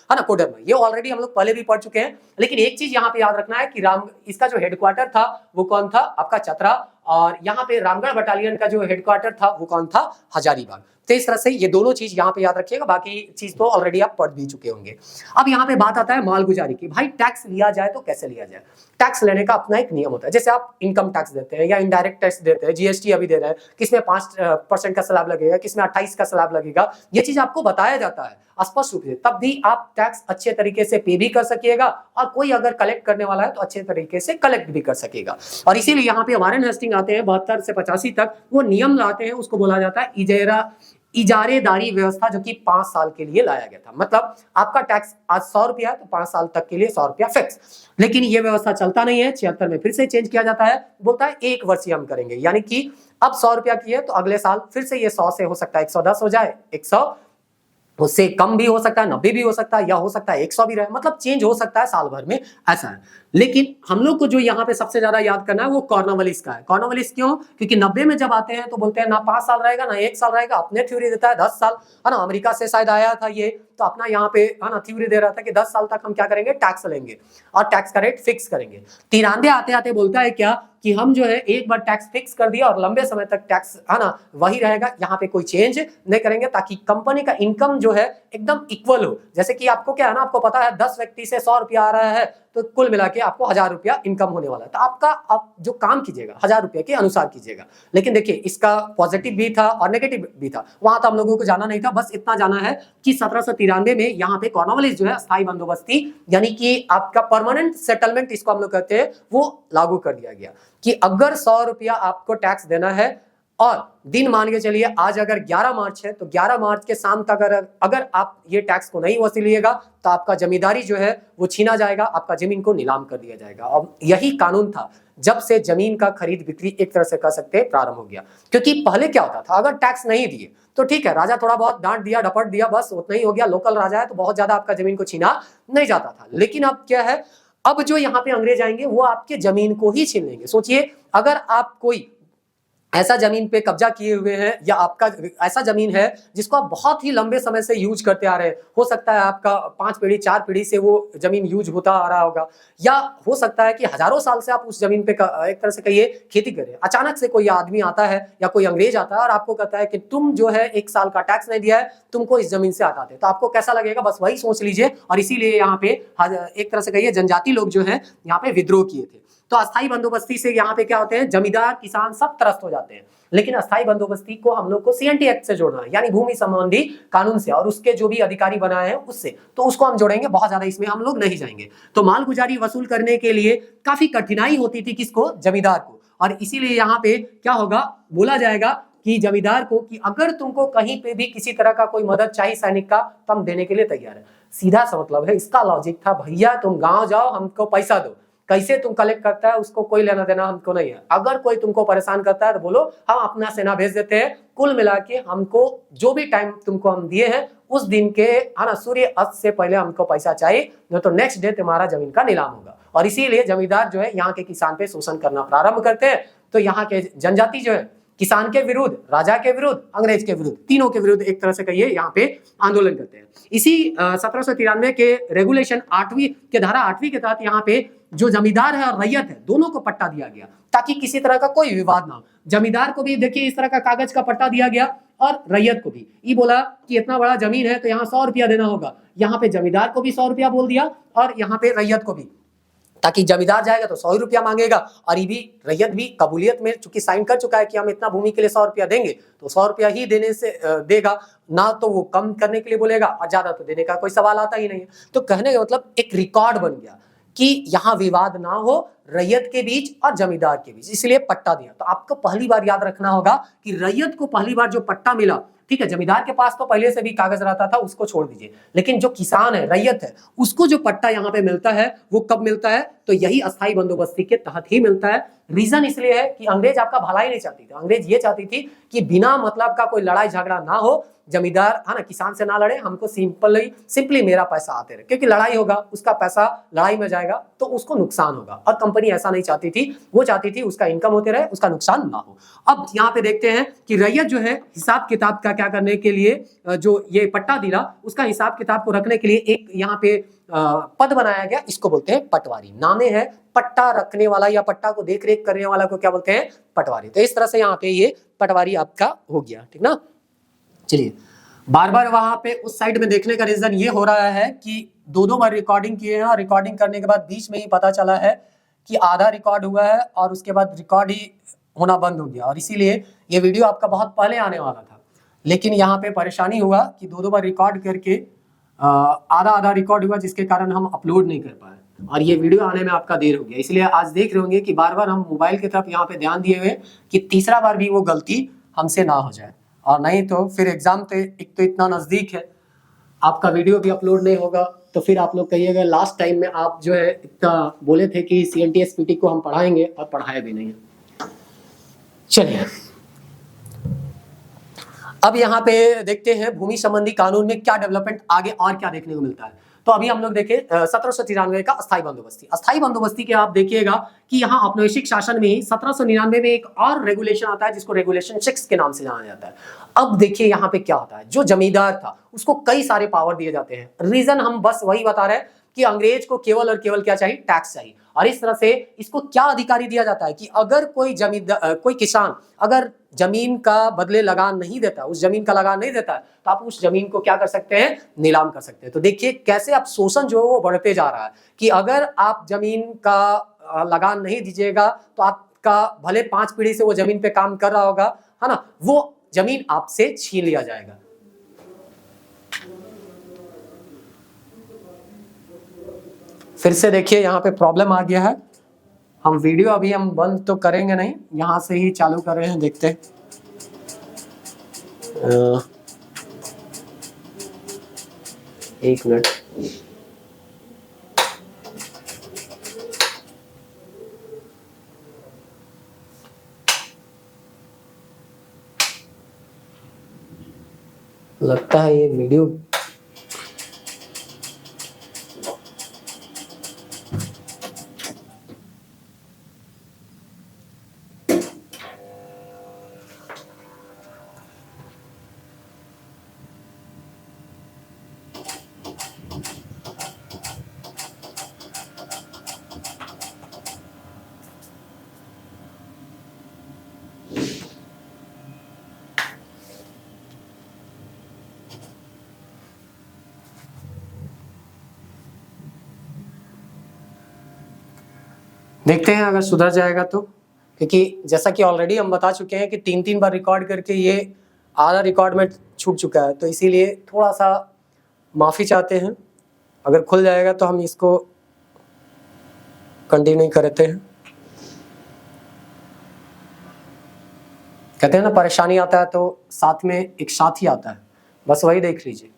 Speaker 1: है ना कोडरमा। ये ऑलरेडी हम लोग पहले भी पढ़ चुके हैं। लेकिन एक चीज यहाँ पे याद रखना है कि इसका जो हेडक्वार्टर था वो कौन था? आपका चतरा। और यहाँ पे रामगढ़ बटालियन का जो हेडक्वार्टर था वो कौन था? हजारीबाग। तो इस तरह से ये दोनों चीज यहाँ पे याद रखिएगा, बाकी चीज तो ऑलरेडी आप पढ़ भी चुके होंगे। अब यहाँ पे बात आता है मालगुजारी की। भाई टैक्स लिया जाए तो कैसे लिया जाए? टैक्स लेने का अपना एक नियम होता है। जैसे आप इनकम टैक्स देते हैं या इनडायरेक्ट टैक्स देते हैं, जीएसटी अभी दे रहे हैं, किसमें 5% का स्लैब लगेगा, किसमें 28 का स्लैब लगेगा, ये चीज आपको बताया जाता है स्पष्ट रूप से, तब भी आप टैक्स अच्छे तरीके से पे भी कर सकिएगा, और कोई अगर कलेक्ट करने वाला है तो अच्छे तरीके से कलेक्ट भी कर सकेगा। और इसीलिए यहाँ पे वारेन हेस्टिंग आते हैं 72 से 85 तक, वो नियम लाते हैं, उसको बोला जाता है इजारेदारी व्यवस्था, जो कि 5 साल के लिए लाया गया था। मतलब आपका टैक्स आज 100 रुपया है तो 5 साल तक के लिए 100 रुपया फिक्स। लेकिन ये व्यवस्था चलता नहीं है, 76 में फिर से चेंज किया जाता है, बोलता है 1 वर्षीय हम करेंगे, यानी कि अब 100 रुपया की है तो अगले साल फिर से ये 100 से हो सकता है 110 हो जाए, 100 उससे कम भी हो सकता है, 90 भी हो सकता है, या हो सकता है 100 भी रहे, मतलब चेंज हो सकता है साल भर में, ऐसा है। लेकिन हम लोग को जो यहाँ पे सबसे ज्यादा याद करना है वो कॉर्नवालिस का है। कॉर्नवालिस क्यों? क्योंकि 90 में जब आते हैं तो बोलते हैं ना 5 साल रहेगा ना 1 साल रहेगा, अपने थ्योरी देता है 10 साल, है ना। अमेरिका से शायद आया था ये, तो अपना यहाँ पे है ना थ्योरी दे रहा था कि 10 साल तक हम क्या करेंगे, टैक्स लेंगे और टैक्स का रेट फिक्स करेंगे। 93 आते आते बोलता है क्या कि हम जो है एक बार टैक्स फिक्स कर दिया और लंबे समय तक टैक्स है ना वही रहेगा, यहाँ पे कोई चेंज नहीं करेंगे, ताकि कंपनी का इनकम जो है एकदम इक्वल हो। जैसे कि आपको क्या है ना, आपको पता है 10 व्यक्ति से 100 रुपया आ रहा है तो कुल मिला के आपको 1000 रुपया इनकम होने वाला है। तो आपका आप जो काम कीजिएगा 1000 रुपये के अनुसार कीजिएगा। लेकिन देखिए इसका पॉजिटिव भी था और नेगेटिव भी था, वहां तो हम लोगों को जाना नहीं था, बस इतना जाना है कि 1793 में यहाँ पे कॉर्नवालिस जो है स्थायी बंदोबस्ती यानी कि आपका परमानेंट सेटलमेंट इसको हम लोग कहते हैं वो लागू कर दिया गया कि अगर 100 रुपया आपको टैक्स देना है और दिन मान के चलिए आज अगर 11 मार्च है तो 11 मार्च के शाम तक अगर आप ये टैक्स को नहीं वसूलिएगा तो आपका जमींदारी जो है वो छीना जाएगा, आपका जमीन को नीलाम कर दिया जाएगा। और यही कानून था जब से जमीन का खरीद बिक्री एक तरह से कह सकते हैं प्रारंभ हो गया। क्योंकि पहले क्या होता था, अगर टैक्स नहीं दिए तो ठीक है, राजा थोड़ा बहुत डांट दिया डपट दिया बस उतना ही हो गया, लोकल राजा है तो बहुत ज्यादा आपका जमीन को छीना नहीं जाता था। लेकिन अब क्या है, अब जो यहाँ पे अंग्रेज आएंगे वो आपके जमीन को ही छीन लेंगे। सोचिए अगर आप कोई ऐसा जमीन पे कब्जा किए हुए हैं या आपका ऐसा जमीन है जिसको आप बहुत ही लंबे समय से यूज करते आ रहे हैं, हो सकता है आपका 5 पीढ़ी 4 पीढ़ी से वो जमीन यूज होता आ रहा होगा, या हो सकता है कि हजारों साल से आप उस जमीन पे एक तरह से कहिए खेती करें। अचानक से कोई आदमी आता है या कोई अंग्रेज आता है और आपको कहता है कि तुम जो है 1 साल का टैक्स नहीं दिया है, तुमको इस जमीन से हटाते, तो आपको कैसा लगेगा, बस वही सोच लीजिए। और इसीलिए यहाँ पे एक तरह से कहिए जनजाति लोग जो है यहाँ पे विद्रोह किए थे। तो अस्थायी बंदोबस्ती से यहाँ पे क्या होते हैं, जमींदार किसान सब त्रस्त हो जाते हैं। लेकिन अस्थायी बंदोबस्ती को हम लोग को सीएनटी एक्ट से जोड़ना है, यानी भूमि संबंधी कानून से, और उसके जो भी अधिकारी बनाए हैं उससे, तो उसको हम जोड़ेंगे। बहुत ज्यादा इसमें हम लोग नहीं जाएंगे। तो मालगुजारी वसूल करने के लिए काफी कठिनाई होती थी किसको, जमींदार को। और इसीलिए यहाँ पे क्या होगा, बोला जाएगा कि जमींदार को कि अगर तुमको कहीं पे भी किसी तरह का कोई मदद चाहिए सैनिक का तो हम देने के लिए तैयार है। सीधा सा मतलब है, इसका लॉजिक था भैया तुम गांव जाओ हमको पैसा दो, कैसे तुम कलेक्ट करता है उसको कोई लेना देना हमको नहीं है, अगर कोई तुमको परेशान करता है तो बोलो हम अपना सेना भेज देते हैं। कुल मिला के हमको जो भी टाइम तुमको हम दिए हैं उस दिन के है ना सूर्य अस्त से पहले हमको पैसा चाहिए, नहीं तो नेक्स्ट डे तुम्हारा जमीन का नीलाम होगा। और इसीलिए जमींदार जो है यहाँ के किसान पे शोषण करना प्रारंभ करते हैं। तो यहाँ के जनजाति जो है किसान के विरुद्ध, राजा के विरुद्ध, अंग्रेज के विरुद्ध, तीनों के विरुद्ध एक तरह से कहिए यहाँ पे आंदोलन करते हैं। इसी 1793 के रेगुलेशन 8वीं के धारा 8वीं के तहत यहाँ पे जो जमींदार है और रैयत है दोनों को पट्टा दिया गया ताकि किसी तरह का कोई विवाद ना हो। जमींदार को भी देखिए इस तरह का कागज का पट्टा दिया गया और रैयत को भी। ये बोला कि इतना बड़ा जमीन है तो यहाँ 100 रुपया देना होगा, यहाँ पे जमींदार को भी 100 रुपया बोल दिया और यहाँ पे रैयत को भी, ताकि जमींदार जाएगा तो 100 रुपया मांगेगा और ये भी रैयत भी कबूलियत में चूंकि साइन कर चुका है कि हम इतना भूमि के लिए 100 रुपया देंगे तो 100 रुपया ही देने से देगा, ना तो वो कम करने के लिए बोलेगा और ज्यादा तो देने का कोई सवाल आता ही नहीं है। तो कहने का मतलब एक रिकॉर्ड बन गया कि यहाँ विवाद ना हो रैयत के बीच और जमींदार के बीच, इसलिए पट्टा दिया। तो आपको पहली बार याद रखना होगा कि रैयत को पहली बार जो पट्टा मिला, ठीक है, जमींदार के पास तो पहले से भी कागज रहता था उसको छोड़ दीजिए, लेकिन जो किसान है रैयत है उसको जो पट्टा यहाँ पे मिलता है वो कब मिलता है, तो यही अस्थायी बंदोबस्ती के तहत ही मिलता है। रीजन इसलिए है कि अंग्रेज आपका भलाई नहीं चाहती थी, अंग्रेज ये चाहती थी कि बिना मतलब का कोई लड़ाई झगड़ा ना हो, जमींदार है ना किसान से ना लड़े, हमको सिंपली मेरा पैसा आते रहे, क्योंकि लड़ाई होगा उसका पैसा लड़ाई में जाएगा तो उसको नुकसान होगा। और कंपनी ऐसा नहीं चाहती थी, वो चाहती थी उसका इनकम होते रहे, उसका नुकसान ना हो। अब यहाँ पे देखते हैं कि रैयत जो है हिसाब किताब का क्या करने के लिए जो ये पट्टा दिला उसका हिसाब किताब को रखने के लिए एक यहाँ पे पद बनाया गया, इसको बोलते हैं पटवारी। नामे है पट्टा रखने वाला या पट्टा को देख रेख करने वाला को क्या बोलते हैं, पटवारी। तो इस तरह से यहाँ पे ये पटवारी आपका हो गया, ठीक ना। चलिए बार बार वहां पे उस साइड में देखने का रीजन ये हो रहा है कि 2 बार रिकॉर्डिंग किए हैं और रिकॉर्डिंग करने के बाद बीच में ही पता चला है कि आधा रिकॉर्ड हुआ है और उसके बाद रिकॉर्ड ही होना बंद हो गया, और इसीलिए ये वीडियो आपका बहुत पहले आने वाला था। लेकिन यहाँ पे परेशानी हुआ कि 2 बार रिकॉर्ड करके आधा रिकॉर्ड हुआ, जिसके कारण हम अपलोड नहीं कर पाए और ये वीडियो आने में आपका देर हो गया। इसलिए आज देख रहे होंगे कि बार बार हम मोबाइल की तरफ यहाँ पे ध्यान दिए हुए कि तीसरा बार भी वो गलती हमसे ना हो जाए, और नहीं तो फिर एग्जाम तो एक तो इतना नजदीक है, आपका वीडियो भी अपलोड नहीं होगा तो फिर आप लोग कहिएगा लास्ट टाइम में आप जो है इतना बोले थे कि CNTS-PT को हम पढ़ाएंगे और पढ़ाए भी नहीं है। चलिए अब यहाँ पे देखते हैं भूमि संबंधी कानून में क्या डेवलपमेंट आगे और क्या देखने को मिलता है। तो अभी हम लोग देखें 1793 का अस्थाई बंदोबस्ती। अस्थाई बंदोबस्ती के आप देखिएगा कि यहाँ औपनिवेशिक शासन में ही 1799 में एक और रेगुलेशन आता है जिसको रेगुलेशन 6 के नाम से जाना जाता है। अब देखिए यहाँ पे क्या होता है, जो जमींदार था उसको कई सारे पावर दिए जाते हैं। रीजन हम बस वही बता रहे हैं कि अंग्रेज को केवल और केवल क्या चाहिए, टैक्स चाहिए। और इस तरह से इसको क्या अधिकारी दिया जाता है कि अगर कोई किसान अगर जमीन का बदले लगान नहीं देता, उस जमीन का लगान नहीं देता है, तो आप उस जमीन को क्या कर सकते हैं, नीलाम कर सकते हैं। तो देखिए कैसे अब शोषण जो है वो बढ़ते जा रहा है कि अगर आप जमीन का लगान नहीं दीजिएगा तो आपका भले 5 पीढ़ी से वो जमीन पे काम कर रहा होगा, है ना, वो जमीन आपसे छीन लिया जाएगा। फिर से देखिए यहाँ पे प्रॉब्लम आ गया है। हम वीडियो अभी हम बंद तो करेंगे नहीं, यहां से ही चालू कर रहे हैं, देखते हैं। एक मिनट। लगता है ये वीडियो देखते हैं अगर सुधर जाएगा तो, क्योंकि जैसा कि ऑलरेडी हम बता चुके हैं कि 3 बार रिकॉर्ड करके ये आधा रिकॉर्ड में छूट चुका है, तो इसीलिए थोड़ा सा माफ़ी चाहते हैं। अगर खुल जाएगा तो हम इसको कंटिन्यू करते हैं। कहते हैं ना, परेशानी आता है तो साथ में एक साथी आता है, बस वही देख लीजिए।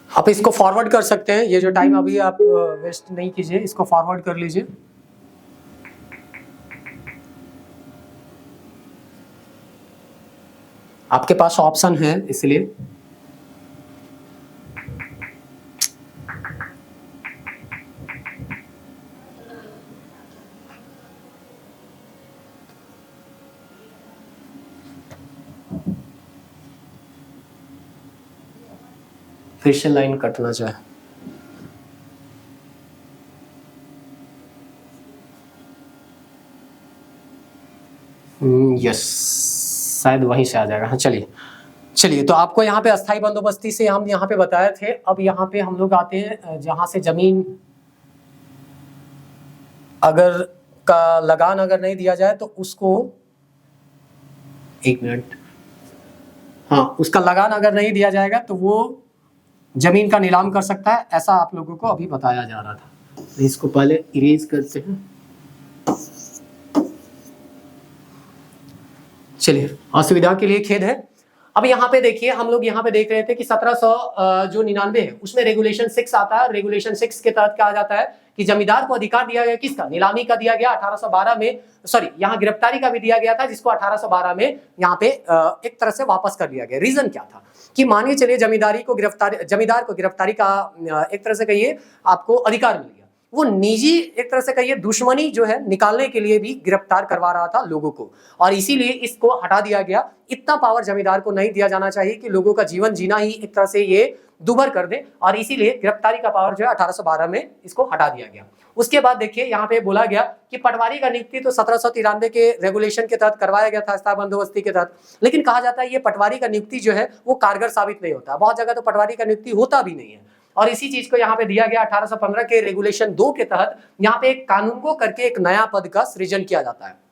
Speaker 1: आप इसको फॉरवर्ड कर सकते हैं, ये जो टाइम अभी आप वेस्ट नहीं कीजिए, इसको फॉरवर्ड कर लीजिए। आपके पास ऑप्शन है इसलिए। फिर से लाइन कटना चाहे। यस, शायद वहीं से आ जाएगा। हाँ चलिए तो आपको यहाँ पे अस्थाई बंदोबस्ती से हम यहाँ पे बताए थे। अब यहाँ पे हम लोग आते हैं जहां से जमीन अगर का लगान अगर नहीं दिया जाए तो उसको, एक मिनट, हाँ, उसका लगान अगर नहीं दिया जाएगा तो वो जमीन का नीलाम कर सकता है, ऐसा आप लोगों को अभी बताया जा रहा था। इसको पहले इरेज करते हैं। चलिए, असुविधा के लिए खेद है। अब यहाँ पे देखिए, हम लोग यहाँ पे देख रहे थे कि 1799 है उसमें रेगुलेशन 6 आता है। रेगुलेशन 6 के तहत क्या जाता है कि जमींदार को अधिकार दिया गया, किसका, नीलामी का दिया गया 1812 में, सॉरी यहाँ गिरफ्तारी का भी दिया गया था जिसको 1812 में यहाँ पे एक तरह से वापस कर दिया गया। रीजन क्या था कि मानिए चलिए जमींदार को गिरफ्तारी का एक तरह से कहिए आपको अधिकार मिल गया। वो निजी एक तरह से कहिए दुश्मनी जो है निकालने के लिए भी गिरफ्तार करवा रहा था लोगों को, और इसीलिए इसको हटा दिया गया। इतना पावर जमींदार को नहीं दिया जाना चाहिए कि लोगों का जीवन जीना ही एक तरह से ये दुभर कर दे, और इसीलिए गिरफ्तारी का पावर जो है 1812 में इसको हटा दिया गया। उसके बाद देखिए यहाँ पे बोला गया कि पटवारी का नियुक्ति तो 1793 के रेगुलेशन के तहत करवाया गया था, स्थायी बंदोबस्ती के तहत, लेकिन कहा जाता है ये पटवारी का नियुक्ति जो है वो कारगर साबित नहीं होता। बहुत जगह तो पटवारी का नियुक्ति होता भी नहीं है, और इसी चीज को यहाँ पे दिया गया 1815 के रेगुलेशन 2 के तहत। यहाँ पे एक कानूनगो करके एक नया पद का सृजन किया जाता है।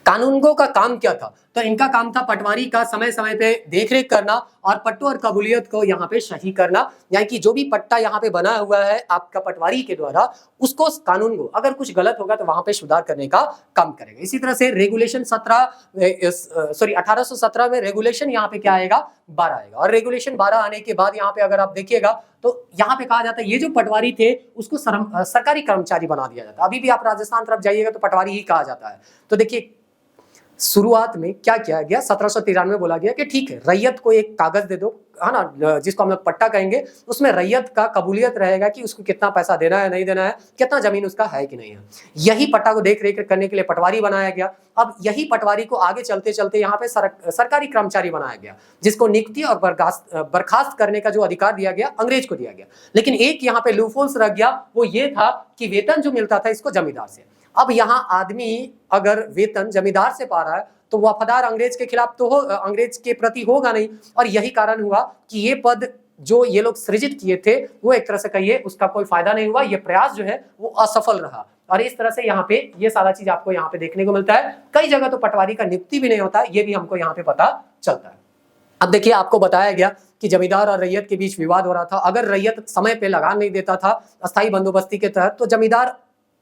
Speaker 1: कानूनगो का काम क्या था? तो इनका काम था पटवारी का समय समय पे देखरेख करना और पट्टों और कबूलियत को यहाँ पे सही करना, यानी कि जो भी पट्टा यहाँ पे बना हुआ है आपका पटवारी के द्वारा, उसको कानूनगो अगर कुछ गलत होगा तो वहां पे सुधार करने का काम करेगा। इसी तरह से रेगुलेशन 1817 में रेगुलेशन यहाँ पे क्या आएगा? 12 आएगा, और रेगुलेशन 12 आने के बाद यहाँ पे अगर आप देखिएगा तो यहाँ पे कहा जाता है ये जो पटवारी थे उसको सरकारी कर्मचारी बना दिया जाता है। अभी भी आप राजस्थान तरफ जाइएगा तो पटवारी ही कहा जाता है। तो देखिए शुरुआत में क्या किया गया, 1793 बोला गया कि ठीक है रैयत को एक कागज दे दो, है ना, जिसको हम लोग पट्टा कहेंगे, उसमें रैयत का कबूलियत रहेगा कि उसको कितना पैसा देना है, नहीं देना है, कितना जमीन उसका है कि नहीं है। यही पट्टा को देख रेख करने के लिए पटवारी बनाया गया। अब यही पटवारी को आगे चलते चलते यहाँ पे सरकारी कर्मचारी बनाया गया, जिसको नियुक्ति और बर्खास्त करने का जो अधिकार दिया गया अंग्रेज को दिया गया। लेकिन एक यहाँ पे लूपहोल्स रह गया, वो ये था कि वेतन जो मिलता था इसको जमींदार से। अब यहाँ आदमी अगर वेतन जमींदार से पा रहा है तो वफादार अंग्रेज के खिलाफ तो अंग्रेज के प्रति होगा नहीं, और यही कारण हुआ कि ये पद जो ये लोग सृजित किए थे वो एक तरह से कहिए उसका कोई फायदा नहीं हुआ, ये प्रयास जो है वो असफल रहा। और इस तरह से यहाँ पे ये सारा चीज आपको यहाँ पे देखने को मिलता है। कई जगह तो पटवारी का नियुक्ति भी नहीं होता, ये भी हमको यहाँ पे पता चलता है। अब देखिए आपको बताया गया कि जमींदार और रैयत के बीच विवाद हो रहा था। अगर रैयत समय पे लगान नहीं देता था अस्थायी बंदोबस्ती के तहत, तो जमींदार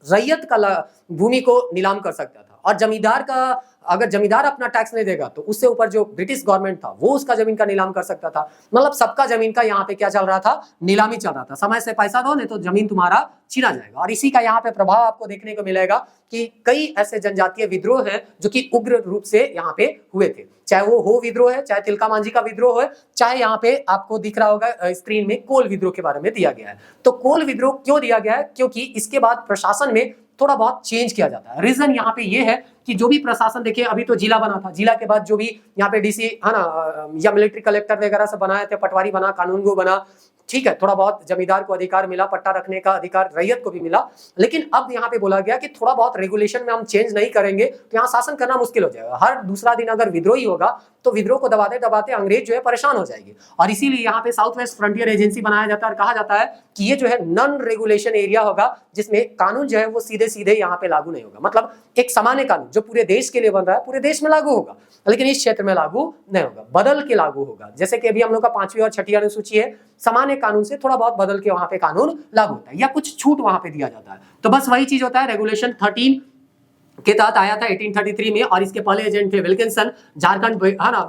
Speaker 1: रैयत का भूमि को नीलाम कर सकता था, और जमींदार का अगर जमींदार अपना टैक्स नहीं देगा तो उससे ऊपर जो ब्रिटिश गवर्नमेंट था वो उसका जमीन का नीलाम कर सकता था। मतलब सबका जमीन का यहाँ पे क्या चल रहा था? नीलामी चल रहा था। समय से पैसा दो नहीं तो जमीन तुम्हारा छीना जाएगा। और इसी का यहाँ पे प्रभाव आपको देखने को मिलेगा कि कई ऐसे जनजातीय विद्रोह हैं जो कि उग्र रूप से यहाँ पे हुए थे, चाहे वो हो विद्रोह है, चाहे तिलका मांझी का विद्रोह है, चाहे यहाँ पे आपको दिख रहा होगा स्क्रीन में कोल विद्रोह के बारे में दिया गया है। तो कोल विद्रोह क्यों दिया गया है? क्योंकि इसके बाद प्रशासन में थोड़ा बहुत चेंज किया जाता है। रीजन यहाँ पे ये है कि जो भी प्रशासन, देखिए अभी तो जिला बना था, जिला के बाद जो भी यहाँ पे डीसी है ना या मिलिट्री कलेक्टर वगैरह से बनाए थे, पटवारी बना, कानूनगो बना, ठीक है, थोड़ा बहुत जमींदार को अधिकार मिला, पट्टा रखने का अधिकार रैयत को भी मिला। लेकिन अब यहाँ पे बोला गया कि थोड़ा बहुत रेगुलेशन में हम चेंज नहीं करेंगे तो यहाँ शासन करना मुश्किल हो जाएगा। हर दूसरा दिन अगर विद्रोही होगा तो विद्रोह को दबाते दबाते अंग्रेज जो है परेशान हो जाएगी, और इसीलिए यहाँ पे साउथ वेस्ट फ्रंटियर एजेंसी बनाया जाता है और कहा जाता है कि ये जो है नॉन रेगुलेशन एरिया होगा, जिसमें कानून जो है वो सीधे सीधे यहाँ पे लागू नहीं होगा। मतलब एक सामान्य कानून जो पूरे देश के लिए बन रहा है पूरे देश में लागू होगा, लेकिन इस क्षेत्र में लागू नहीं होगा, बदल के लागू होगा। जैसे कि अभी हम लोग का 5वीं और 6ठी अनुसूची है, सामान्य कानून से थोड़ा बहुत बदल के वहां पे कानून लागू होता है या कुछ छूट वहां पे दिया जाता है। तो बस वही चीज होता है। रेगुलेशन 13 के तहत आया था 1833 में, और इसके पहले एजेंट थे विल्किंसन। झारखंड, है ना,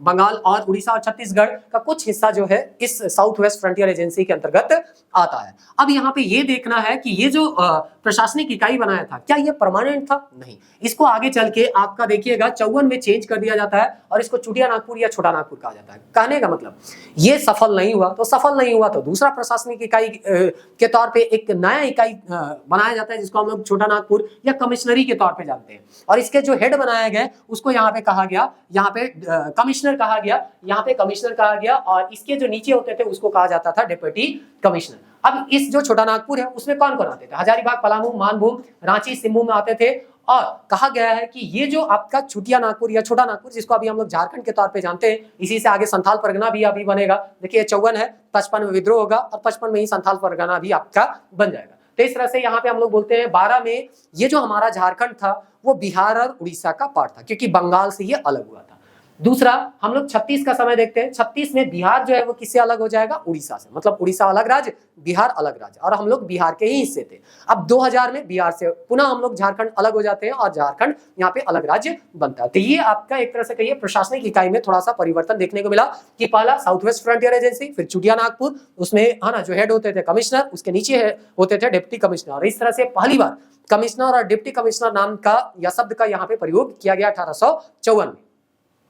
Speaker 1: बंगाल और उड़ीसा और छत्तीसगढ़ का कुछ हिस्सा जो है इस साउथ वेस्ट फ्रंटियर एजेंसी के अंतर्गत आता है। अब यहाँ पे ये देखना है कि ये जो प्रशासनिक इकाई बनाया था क्या ये परमानेंट था? नहीं, इसको आगे चल के आपका देखिएगा 54 में चेंज कर दिया जाता है और इसको चुटिया नागपुर या छोटा नागपुर कहा जाता है। कहने का मतलब ये सफल नहीं हुआ तो दूसरा प्रशासनिक इकाई के तौर पे एक नया इकाई बनाया जाता है जिसको हम लोग छोटा नागपुर या कमिश्नरी के तौर पे जानते हैं, और इसके जो हेड बनाया गया उसको यहाँ पे कहा गया, यहाँ पे कमिश्नर कहा गया, और इसके जो नीचे होते थे उसको कहा जाता था डिप्टी कमिश्नर। अब इस जो छोटा नागपुर है उसमें कौन कौन आते थे? हजारीबाग, पलामू, मानभूम, रांची, सिम्बू में आते थे। और कहा गया है कि ये जो आपका चुटिया नागपुर या छोटा नागपुर, जिसको अभी हम लोग झारखंड के तौर पे जानते हैं, इसी से आगे संथाल परगना भी अभी बनेगा। देखिए 54 है, 55 में विद्रोह होगा और 55 में ही संथाल परगना भी आपका बन जाएगा। तो इस तरह से यहाँ पे हम लोग बोलते हैं 12 में ये जो हमारा झारखंड था वो बिहार और उड़ीसा का पार्ट था, क्योंकि बंगाल से ये अलग हुआ था। दूसरा हम लोग 36 का समय देखते हैं। 36 में बिहार जो है वो किससे अलग हो जाएगा? उड़ीसा से। मतलब उड़ीसा अलग राज्य, बिहार अलग राज्य, और हम लोग बिहार के ही हिस्से थे। अब 2000 में बिहार से पुनः हम लोग झारखंड अलग हो जाते हैं और झारखंड यहाँ पे अलग राज्य बनता है। तो ये आपका एक तरह से कहिए प्रशासनिक इकाई में थोड़ा सा परिवर्तन देखने को मिला कि पहला साउथ वेस्ट फ्रंटियर एजेंसी, फिर चुटिया नागपुर, उसमें है ना जो हेड होते थे कमिश्नर, उसके नीचे होते थे डिप्टी कमिश्नर। और इस तरह से पहली बार कमिश्नर और डिप्टी कमिश्नर नाम का या शब्द का यहाँ पे प्रयोग किया गया 1854 में।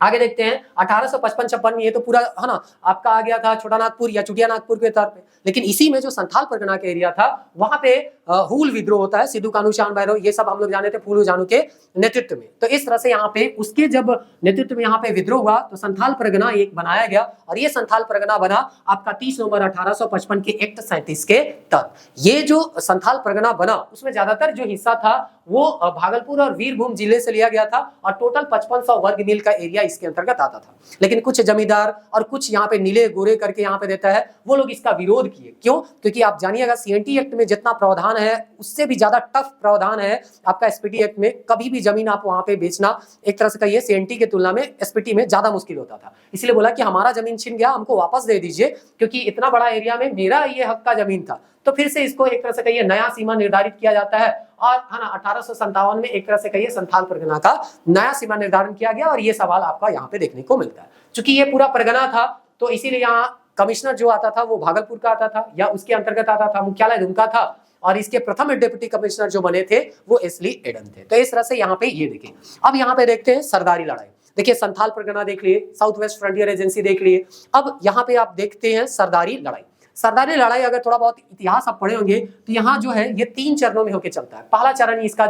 Speaker 1: आगे देखते हैं 1855-56 में, ये तो पूरा है ना आपका आ गया था छोटा नागपुर या चुटिया नागपुर के तौर पे। लेकिन इसी में जो संथाल परगना के एरिया था वहां पे हूल विद्रोह होता है, सिद्धू कानू शान भैरव ये सब हम लोग जाने थे फूलू जानू के नेतृत्व में। तो इस तरह से यहाँ पे उसके जब नेतृत्व में यहाँ पे विद्रोह हुआ तो संथाल परगना एक बनाया गया, और ये संथाल परगना बना आपका 30 नवंबर 1855 के एक्ट 37 के तहत। ये जो संथाल परगना बना उसमें ज्यादातर जो हिस्सा था वो भागलपुर और वीरभूम जिले से लिया गया था, और टोटल 5500 वर्ग मील का एरिया इसके अंतर्गत आता था। लेकिन कुछ जमींदार और कुछ यहाँ पे नीले गोरे करके यहाँ पे देता है, वो लोग इसका विरोध किए। क्यों? क्योंकि आप जानिएगा सीएनटी एक्ट में जितना प्रावधान है उससे भी ज्यादा टफ प्रावधान है आपका एसपीटी एक्ट में। कभी भी जमीन आप वहां पे बेचना एक तरह से कहिए सीएनटी के तुलना में एसपीटी में ज्यादा मुश्किल होता था। इसलिए बोला कि हमारा जमीन छिन गया, हमको वापस दे दीजिए, क्योंकि इतना बड़ा एरिया में मेरा ये हक का जमीन था। तो फिर से इसको एक तरह से कहिए नया सीमा निर्धारित किया जाता है, और है ना 1857 में एक तरह से कहिए संथाल परगना का नया सीमा निर्धारण किया गया। और ये सवाल आपका यहाँ पे देखने को मिलता है। चूंकि ये पूरा परगना था तो इसीलिए यहाँ कमिश्नर जो आता था वो भागलपुर का आता था या उसके अंतर्गत आता था, मुख्यालय दुमका था, और इसके प्रथम डिप्टी कमिश्नर जो बने थे वो एसली एडन थे। तो इस तरह से यहाँ पे ये देखिए। अब यहाँ पे देखते हैं सरदारी लड़ाई। देखिए संथाल परगना देख लिए, साउथ वेस्ट फ्रंटियर एजेंसी देख लिए। अब यहाँ पे आप देखते हैं सरदारी लड़ाई। सरदारी लड़ाई अगर थोड़ा बहुत इतिहास आप पढ़े होंगे तो यहाँ जो है ये 3 चरणों में होकर चलता है। पहला चरण इसका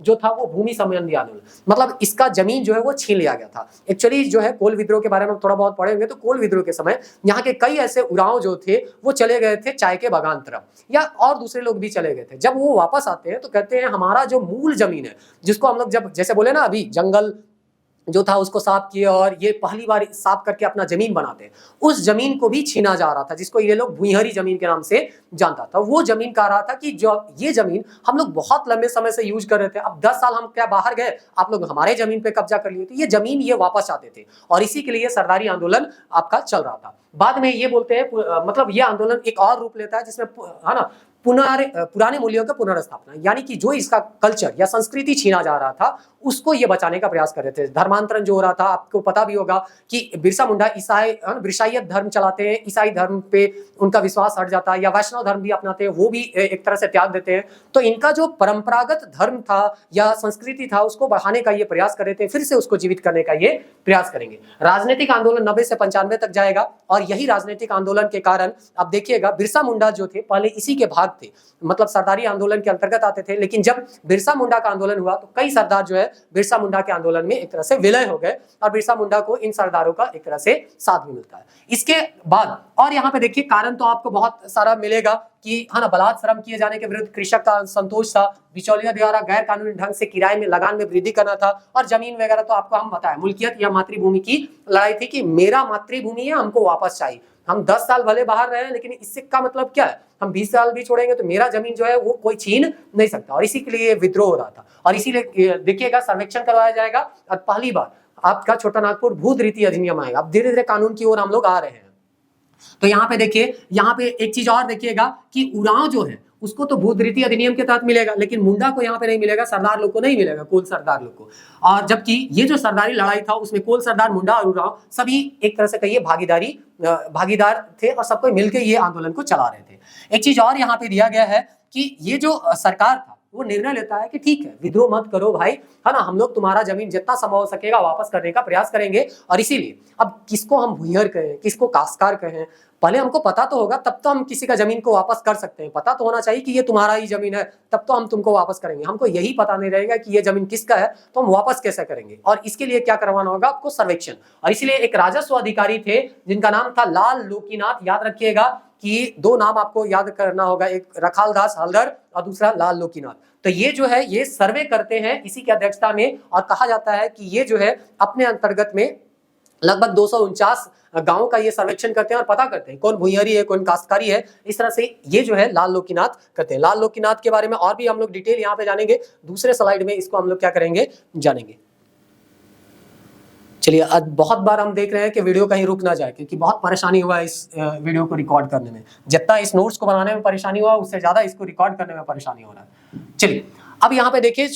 Speaker 1: जो था वो भूमि संबंधी आंदोलन, मतलब इसका जमीन जो है वो छीन लिया गया था। एक्चुअली जो है कोल विद्रोह के बारे में थोड़ा बहुत पढ़े होंगे तो कोल विद्रोह के समय यहाँ के कई ऐसे उरांव जो थे वो चले गए थे चाय के बागान तरफ, या और दूसरे लोग भी चले गए थे। जब वो वापस आते हैं तो कहते हैं हमारा जो मूल जमीन है, जिसको हम लोग जब जैसे बोले ना अभी जंगल जो था उसको साफ किए और ये पहली बार साफ करके अपना जमीन बनाते हैं, उस जमीन को भी छीना जा रहा था, जिसको ये लोग भुईहरी जमीन के नाम से जानता था। वो जमीन कह रहा था कि जो ये जमीन हम लोग बहुत लंबे समय से यूज कर रहे थे, अब 10 साल हम क्या बाहर गए, आप लोग हमारे जमीन पे कब्जा कर लिए, तो ये जमीन ये वापस आते थे। और इसी के लिए सरदारी आंदोलन आपका चल रहा था। बाद में ये बोलते हैं मतलब ये आंदोलन एक और रूप लेता है जिसमें है ना पुराने मूल्यों का पुनर्स्थापना, यानी कि जो इसका कल्चर या संस्कृति छीना जा रहा था उसको ये बचाने का प्रयास कर रहे थे। धर्मांतरण जो हो रहा था, आपको पता भी होगा कि बिरसा मुंडा ईसाईयत धर्म चलाते हैं, ईसाई धर्म पे उनका विश्वास हट जाता है, या वैष्णव धर्म भी अपनाते हैं, वो भी एक तरह से त्याग देते हैं। तो इनका जो परंपरागत धर्म था या संस्कृति था उसको बढ़ाने का ये प्रयास कर रहे थे, फिर से उसको जीवित करने का ये प्रयास करेंगे। राजनीतिक आंदोलन 90 से 95 तक जाएगा, और यही राजनीतिक आंदोलन के कारण आप देखिएगा बिरसा मुंडा जो थे पहले इसी के भाग थे, मतलब सरदारी आंदोलन के अंतर्गत आते थे। लेकिन जब बिरसा मुंडा का आंदोलन हुआ तो कई सरदार जो है बिरसा मुंडा के आंदोलन में एक तरह से विलय हो गए, और बिरसा मुंडा को इन सरदारों का एक तरह से साथ भी मिलता है। इसके बाद और यहाँ पे देखिए कारण तो आपको बहुत सारा मिलेगा कि है ना बलात् श्रम किए जाने के विरुद्ध कृषक का संतोष था, बिचौलिया द्वारा गैर कानूनी ढंग से किराए में लगान में वृद्धि करना था, और जमीन वगैरह तो आपको हम बताएं मुल्कियत या मातृभूमि की लड़ाई थी कि मेरा मातृभूमि है, हमको वापस चाहिए। हम 10 साल भले बाहर रहे लेकिन इससे का मतलब क्या है, हम 20 साल भी छोड़ेंगे तो मेरा जमीन जो है वो कोई छीन नहीं सकता। और इसी के लिए विद्रोह हो रहा था, और इसीलिए देखिएगा सर्वेक्षण करवाया जाएगा, और पहली बार आपका छोटा नागपुर भूत रीति अधिनियम आएगा। अब धीरे धीरे कानून की ओर हम लोग आ रहे हैं। तो यहाँ पे देखिए, यहाँ पे एक चीज और देखिएगा कि उरांव जो है उसको तो भूत रीति अधिनियम के तहत मिलेगा, लेकिन मुंडा को यहाँ पे नहीं मिलेगा, सरदार लोग को नहीं मिलेगा, कोल सरदार लोग को। और जबकि ये जो सरदारी लड़ाई था उसमें कोल सरदार, मुंडा और उरांव सभी एक तरह से कहिए भागीदार थे, और सबको मिलकर ये आंदोलन को चला रहे थे। एक चीज और यहाँ पे दिया गया है कि ये जो सरकार था वो निर्णय लेता है कि ठीक है विद्रोह मत करो भाई, है ना, हम लोग तुम्हारा जमीन जितना संभव हो सकेगा वापस करने का प्रयास करेंगे। और इसीलिए अब किसको हम भूइहर कहें, किसको काश्तकार कहें, पहले हमको पता तो होगा तब तो हम किसी का जमीन को वापस कर सकते हैं। पता तो होना चाहिए कि ये तुम्हारा ही जमीन है, तब तो हम तुमको वापस करेंगे। हमको यही पता नहीं रहेगा कि ये जमीन किसका है तो हम वापस कैसे करेंगे। और इसके लिए क्या करवाना होगा आपको, सर्वेक्षण। और इसलिए एक राजस्व अधिकारी थे जिनका नाम था लाल लोकीनाथ। याद रखिएगा कि 2 नाम आपको याद करना होगा, एक रखाल दास हल्दर और दूसरा लाल लोकीनाथ। तो ये जो है ये सर्वे करते हैं इसी की अध्यक्षता में, और कहा जाता है कि ये जो है अपने अंतर्गत में लगभग 249 गांवों का ये सर्वेक्षण करते हैं और पता करते हैं कौन भुइंहरी है कौन काश्तकारी है। इस तरह से ये जो है लाल लोकीनाथ करते हैं। लाल लोकीनाथ के बारे में और भी हम लोग डिटेल यहाँ पे जानेंगे, दूसरे स्लाइड में इसको हम लोग क्या करेंगे जानेंगे। चलिए, आज बहुत बार हम देख रहे हैं कि वीडियो कहीं रुक ना जाए, क्योंकि बहुत परेशानी हुआ इस वीडियो को रिकॉर्ड करने में। जितना इस नोट्स को बनाने में परेशानी हुआ उससे ज्यादा इसको रिकॉर्ड करने में परेशानी हो रहा है। चलिए अब यहाँ पे देखिए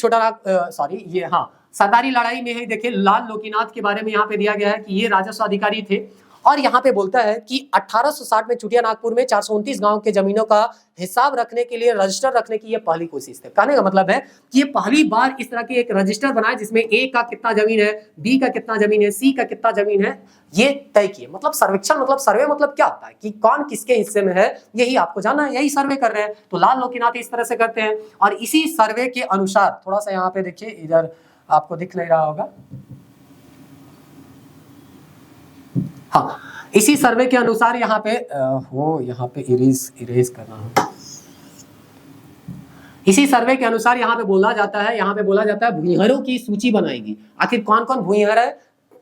Speaker 1: सरदारी लड़ाई में है, देखिए लाल लोकीनाथ के बारे में यहाँ पे दिया गया है कि ये राजस्व अधिकारी थे, और यहाँ पे बोलता है कि 1860 में चुटिया नागपुर में 429 गांव के जमीनों का हिसाब रखने के लिए, रजिस्टर रखने की ये पहली कोशिश थी। कहने का मतलब है कि ये पहली बार इस तरह की एक रजिस्टर बनाए जिसमें ए का कितना जमीन है, बी का कितना जमीन है, सी का कितना जमीन है, ये तय किए। मतलब सर्वेक्षण, मतलब सर्वे मतलब क्या होता है कि कौन किसके हिस्से में है, यही आपको जानना है, यही सर्वे कर रहे हैं। तो लाल लोकीनाथ इस तरह से करते हैं और इसी सर्वे के अनुसार, थोड़ा सा यहाँ पे देखिए, इधर आपको दिख नहीं रहा होगा, हाँ, इसी सर्वे के अनुसार यहाँ पे यहाँ पे इरेज करना है। इसी सर्वे के अनुसार यहाँ पे बोला जाता है भूइंहरों की सूची बनाएगी। आखिर कौन कौन भूइंहर है,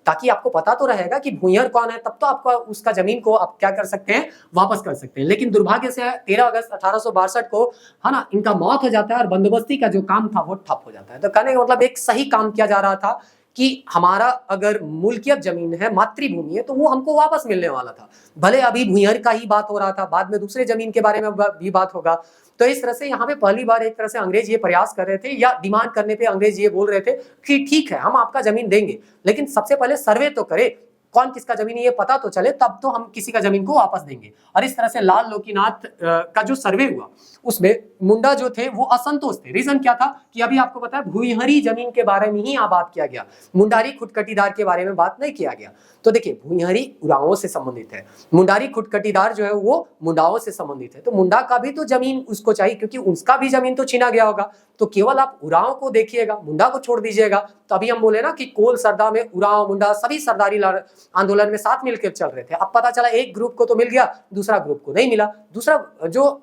Speaker 1: ताकि आपको पता तो रहेगा कि भूइंहर कौन है, तब तो आपको उसका जमीन को आप क्या कर सकते हैं, वापस कर सकते हैं। लेकिन दुर्भाग्य से 13 अगस्त 1862 को, है ना, इनका मौत हो जाता है और बंदोबस्ती का जो काम था वो ठप हो जाता है। तो कहने का मतलब एक सही काम किया जा रहा था कि हमारा अगर मुल्कियत जमीन है, मातृभूमि है, तो वो हमको वापस मिलने वाला था। भले अभी भूइंहर का ही बात हो रहा था, बाद में दूसरे जमीन के बारे में भी बात होगा। तो इस तरह से यहाँ पे पहली बार एक तरह से अंग्रेज ये प्रयास कर रहे थे, या डिमांड करने पे अंग्रेज ये बोल रहे थे कि ठीक है, हम आपका जमीन देंगे, लेकिन सबसे पहले सर्वे तो करे, कौन किसका जमीन है ये पता तो चले, तब तो हम किसी का जमीन को वापस देंगे। और इस तरह से लाल लोकीनाथ का जो सर्वे हुआ उसमें मुंडा जो थे वो असंतोष थे। रीजन क्या था कि अभी आपको पता है भूइंहरी जमीन के बारे में ही यहाँ बात किया गया, मुंडारी खुटकटीदार के बारे में बात नहीं किया गया। तो देखिए, भूइंहरी उरांवों से संबंधित है, मुंडारी खुटकटीदार जो है वो मुंडाओं से संबंधित है। तो मुंडा का भी तो जमीन उसको चाहिए, क्योंकि उसका भी जमीन तो छीना गया होगा। तो केवल आप उरांव को देखिएगा, मुंडा को छोड़ दीजिएगा। तो अभी हम बोले ना कि कोल सरदा में उरांव मुंडा सभी सरदारी आंदोलन में साथ मिलकर चल रहे थे। अब पता चला एक ग्रुप को तो मिल गया, दूसरा ग्रुप को नहीं मिला। दूसरा जो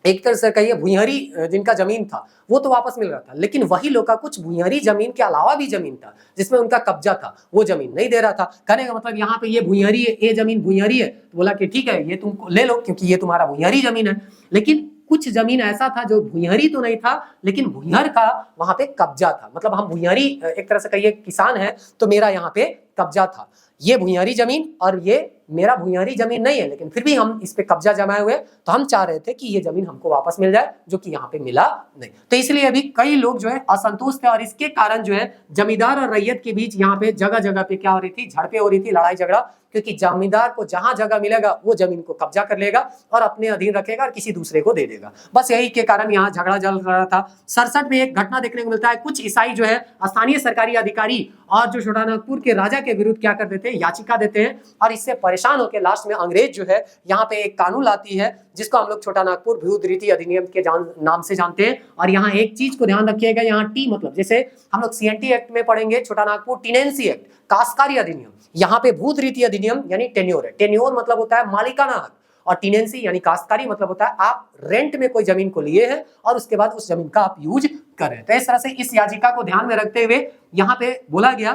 Speaker 1: एक तरह से कहिए भूइंहरी जिनका जमीन था वो तो वापस मिल रहा था, लेकिन वही लोग का कुछ भूइंहरी जमीन के अलावा भी जमीन था जिसमें उनका कब्जा था, वो जमीन नहीं दे रहा था। कहने का मतलब यहाँ पे ये भूइंहरी है, ये जमीन भूइंहरी है, तो बोला कि ठीक है, ये तुम ले लो क्योंकि ये तुम्हारा भूइंहरी जमीन है। लेकिन कुछ जमीन ऐसा था जो भूइंहरी तो नहीं था, लेकिन भूइंहर का वहां पे कब्जा था। मतलब हम भूइंहरी एक तरह से कहिए किसान है, तो मेरा यहाँ पे कब्जा था। ये भूइंहरी जमीन और ये मेरा भूइंहरी जमीन नहीं है, लेकिन फिर भी हम इस पे कब्जा जमाए हुए, तो हम चाह रहे थे कि ये जमीन हमको वापस मिल जाए, जो कि यहाँ पे मिला नहीं। तो इसलिए अभी कई लोग जो है असंतुष्ट थे और इसके कारण जो है जमींदार और रैयत के बीच यहाँ पे जगह जगह पे क्या हो रही थी, झड़पें हो रही थी, लड़ाई झगड़ा। क्योंकि जमींदार को जहां जगह मिलेगा वो जमीन को कब्जा कर लेगा और अपने अधीन रखेगा और किसी दूसरे को दे देगा। बस यही के कारण यहाँ झगड़ा चल रहा था। 67 में एक घटना देखने को मिलता है, कुछ ईसाई जो है स्थानीय सरकारी अधिकारी और जो छोटानागपुर के राजा के विरुद्ध क्या कर देते हैं, याचिका देते हैं। और इससे परेशान होकर लास्ट में अंग्रेज जो है यहाँ पे एक कानून लाती है जिसको हम लोग छोटानागपुर भूत रीति अधिनियम के नाम से जानते हैं। और यहाँ एक चीज को ध्यान रखिएगा, यहाँ टी मतलब जैसे हम लोग CNT एक्ट में पढ़ेंगे छोटानागपुर टीनेंसी एक्ट, काश्तकारी अधिनियम, यहाँ पे भूत रीति अधिनियम यानी टेन्योर है। टेन्योर मतलब होता है मालिकाना हक, और टीनेंसी यानी काश्तकारी मतलब होता है आप रेंट में कोई जमीन को लिए हैं और उसके बाद उस जमीन का आप यूज कर रहे हैं। तो इस तरह से इस याचिका को ध्यान में रखते हुए यहाँ पे बोला गया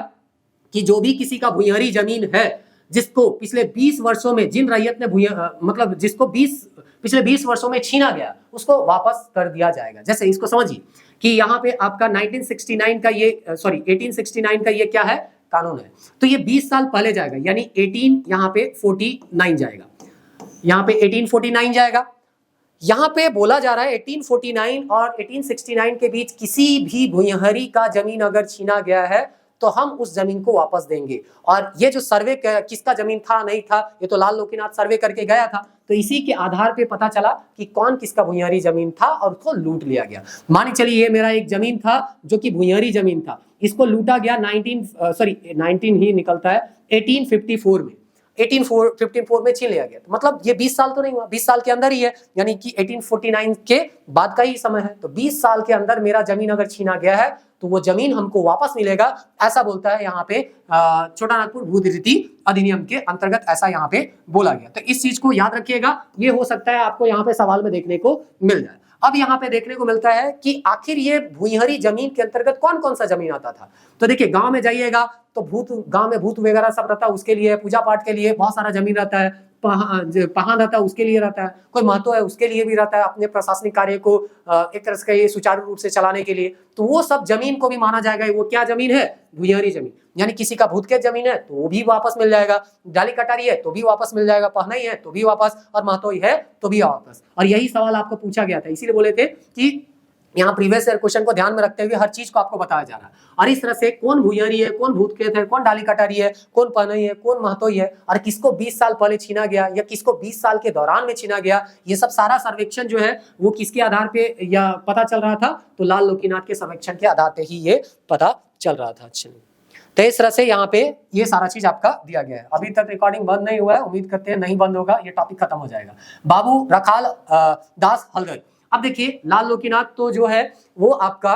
Speaker 1: कि जो भी किसी का भूइंहरी जमीन है जिसको पिछले 20 वर्षों में जिन रैयत ने मतलब जिसको पिछले 20 वर्षों में छीना गया उसको वापस कर दिया जाएगा। जैसे इसको समझिए कि यहाँ पे आपका 1969 का ये 1869 का ये क्या है, कानून है। तो ये 20 साल पहले जाएगा, यानी 18 यहाँ पे 49 जाएगा, यहाँ पे 1849 जाएगा। यहाँ पे बोला जा रहा है 1849 और 1869 के बीच किसी भी भूइंहरी का जमीन अगर छीना गया है तो हम उस जमीन को वापस देंगे। और ये जो सर्वे किसका जमीन था नहीं था, ये तो लाल लोकीनाथ सर्वे करके गया था, तो इसी के आधार पे पता चला कि कौन किसका भूइंहरी जमीन था और उसको लूट लिया गया। मान चलिए ये मेरा एक जमीन था जो कि भूइंहरी जमीन था, इसको लूटा गया 19 ही निकलता है 1854 में, 1854 में छीन लिया गया। तो मतलब ये 20 साल तो नहीं हुआ, 20 साल के अंदर ही है, यानी कि 1849 के बाद का ही समय है। तो 20 साल के अंदर मेरा जमीन अगर छीना गया है तो वो जमीन हमको वापस मिलेगा, ऐसा बोलता है यहाँ पे छोटानागपुर भूत रीति अधिनियम के अंतर्गत, ऐसा यहाँ पे बोला गया। तो इस चीज को याद रखिएगा, ये हो सकता है आपको यहाँ पे सवाल में देखने को मिल जाए। अब यहाँ पे देखने को मिलता है कि आखिर ये भूइंहरी जमीन के अंतर्गत कौन कौन सा जमीन आता था। तो देखिए गांव में जाइएगा तो गांव में भूत वगैरह सब रहता है, उसके लिए पूजा पाठ के लिए बहुत सारा जमीन रहता है, पहाड़ रहता है उसके लिए रहता है, कोई महत्व है उसके लिए भी रहता है, अपने प्रशासनिक कार्य को एक तरह से ये सुचारू रूप से चलाने के लिए। तो वो सब जमीन को भी माना जाएगा, वो क्या जमीन है, भूइंहरी जमीन। यानी किसी का भूत के जमीन है तो वो भी वापस मिल जाएगा, डाली कटारी है तो भी वापस मिल जाएगा, पहनाई है तो भी वापस, और महतोई है तो भी वापस। और यही सवाल आपको पूछा गया था, इसीलिए बोले थे कि यहाँ प्रीवियस ईयर क्वेश्चन को ध्यान में रखते हुए हर चीज को आपको बताया जा रहा है। और इस तरह से कौन भुइयरी है, कौन भूतखेत है, कौन डाली कटारी है, कौन पनई है, कौन महतोई है, और किसको 20 साल पहले छीना गया या किसको 20 साल के दौरान में छीना गया, ये सब सारा सर्वेक्षण जो है वो किसके आधार पे या पता चल रहा था, तो लाल लोकीनाथ के सर्वेक्षण के आधार पे ही ये पता चल रहा था। चलिए, तो इस तरह से यहाँ पे ये सारा चीज आपका दिया गया है। अभी तक रिकॉर्डिंग बंद नहीं हुआ है, उम्मीद करते हैं नहीं बंद होगा, ये टॉपिक खत्म हो जाएगा। बाबू रखाल दास हलदर। अब देखिए लाल लोकीनाथ तो जो है वो आपका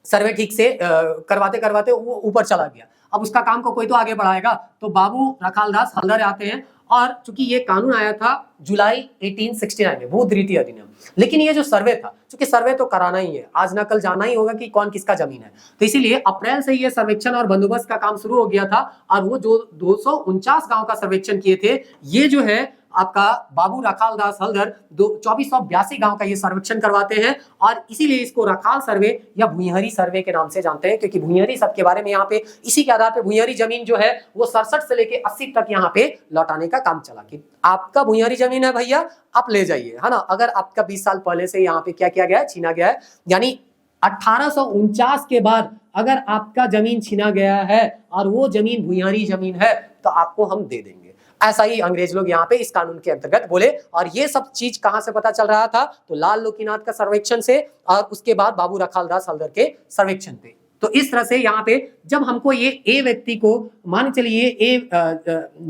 Speaker 1: सर्वे ठीक से करवाते करवाते वो ऊपर चला गया। अब उसका काम को कोई तो आगे बढ़ाएगा, तो बाबू रखाल दास हलदर आते हैं। और चूंकि ये कानून आया था जुलाई 1869 में, भू द्वितीय अधिनियम, लेकिन ये जो सर्वे था, चूंकि सर्वे तो कराना ही है, आज ना कल जाना ही होगा कि कौन किसका जमीन है, तो इसीलिए अप्रैल से ये सर्वेक्षण और बंदोबस्त का काम शुरू हो गया था। और वो जो 249 गांव का सर्वेक्षण किए थे, ये जो है आपका बाबू रखाल दास हलदर 2482 गांव का ये सर्वेक्षण करवाते हैं। और इसीलिए इसको रखाल सर्वे या भुइंहरी सर्वे के नाम से जानते हैं, क्योंकि भुइंहरी सब के बारे में यहाँ पे इसी के आधार पे भुइंहरी जमीन जो है वो 67 से लेके 80 तक यहाँ पे लौटाने का काम चला कि आपका भुइंहरी जमीन है भैया, आप ले जाइए, है ना। अगर आपका 20 साल पहले से यहाँ पे क्या किया गया है, छीना गया है, यानी 1849 के बाद अगर आपका जमीन छीना गया है और वो जमीन भुइंहरी जमीन है, तो आपको हम दे देंगे। ऐसा ही अंग्रेज लोग यहाँ पे इस कानून के अंतर्गत बोले। और ये सब चीज कहां से पता चल रहा था, तो लाल लोकीनाथ का सर्वेक्षण से, और उसके बाद बाबू रखाल दास हलदर के सर्वेक्षण पे। तो इस तरह से यहाँ पे जब हमको ये ए व्यक्ति को, मान चलिए ए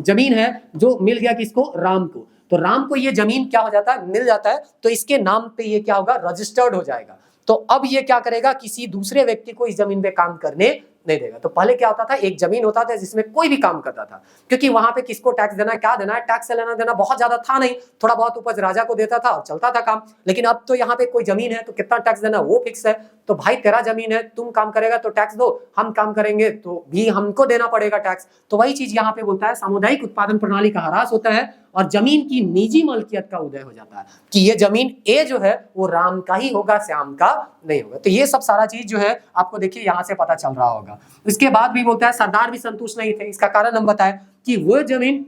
Speaker 1: जमीन है जो मिल गया किसको, राम को, तो राम को ये जमीन क्या हो जाता है, मिल जाता है, तो इसके नाम पे ये क्या होगा, रजिस्टर्ड हो जाएगा। तो अब ये क्या करेगा, किसी दूसरे व्यक्ति को इस जमीन पे काम करने नहीं देगा। तो पहले क्या होता था, एक जमीन होता था जिसमें कोई भी काम करता था, क्योंकि वहां पे किसको टैक्स देना है, क्या देना है, टैक्स से लेना देना बहुत ज्यादा था नहीं, थोड़ा बहुत उपज राजा को देता था और चलता था काम। लेकिन अब तो यहाँ पे कोई जमीन है तो कितना टैक्स देना वो फिक्स है। तो भाई तेरा जमीन है, तुम काम करेगा तो टैक्स दो, हम काम करेंगे तो भी हमको देना पड़ेगा टैक्स। तो वही चीज यहाँ पे बोलता है, सामुदायिक उत्पादन प्रणाली का ह्रास होता है और जमीन की निजी मलकियत का उदय हो जाता है कि ये जमीन ए जो है वो राम का ही होगा, श्याम का नहीं होगा। तो ये सब सारा चीज जो है आपको देखिए यहाँ से पता चल रहा होगा। इसके बाद भी बोलता है सरदार भी संतुष्ट नहीं थे। इसका कारण हम बताएं कि वो जमीन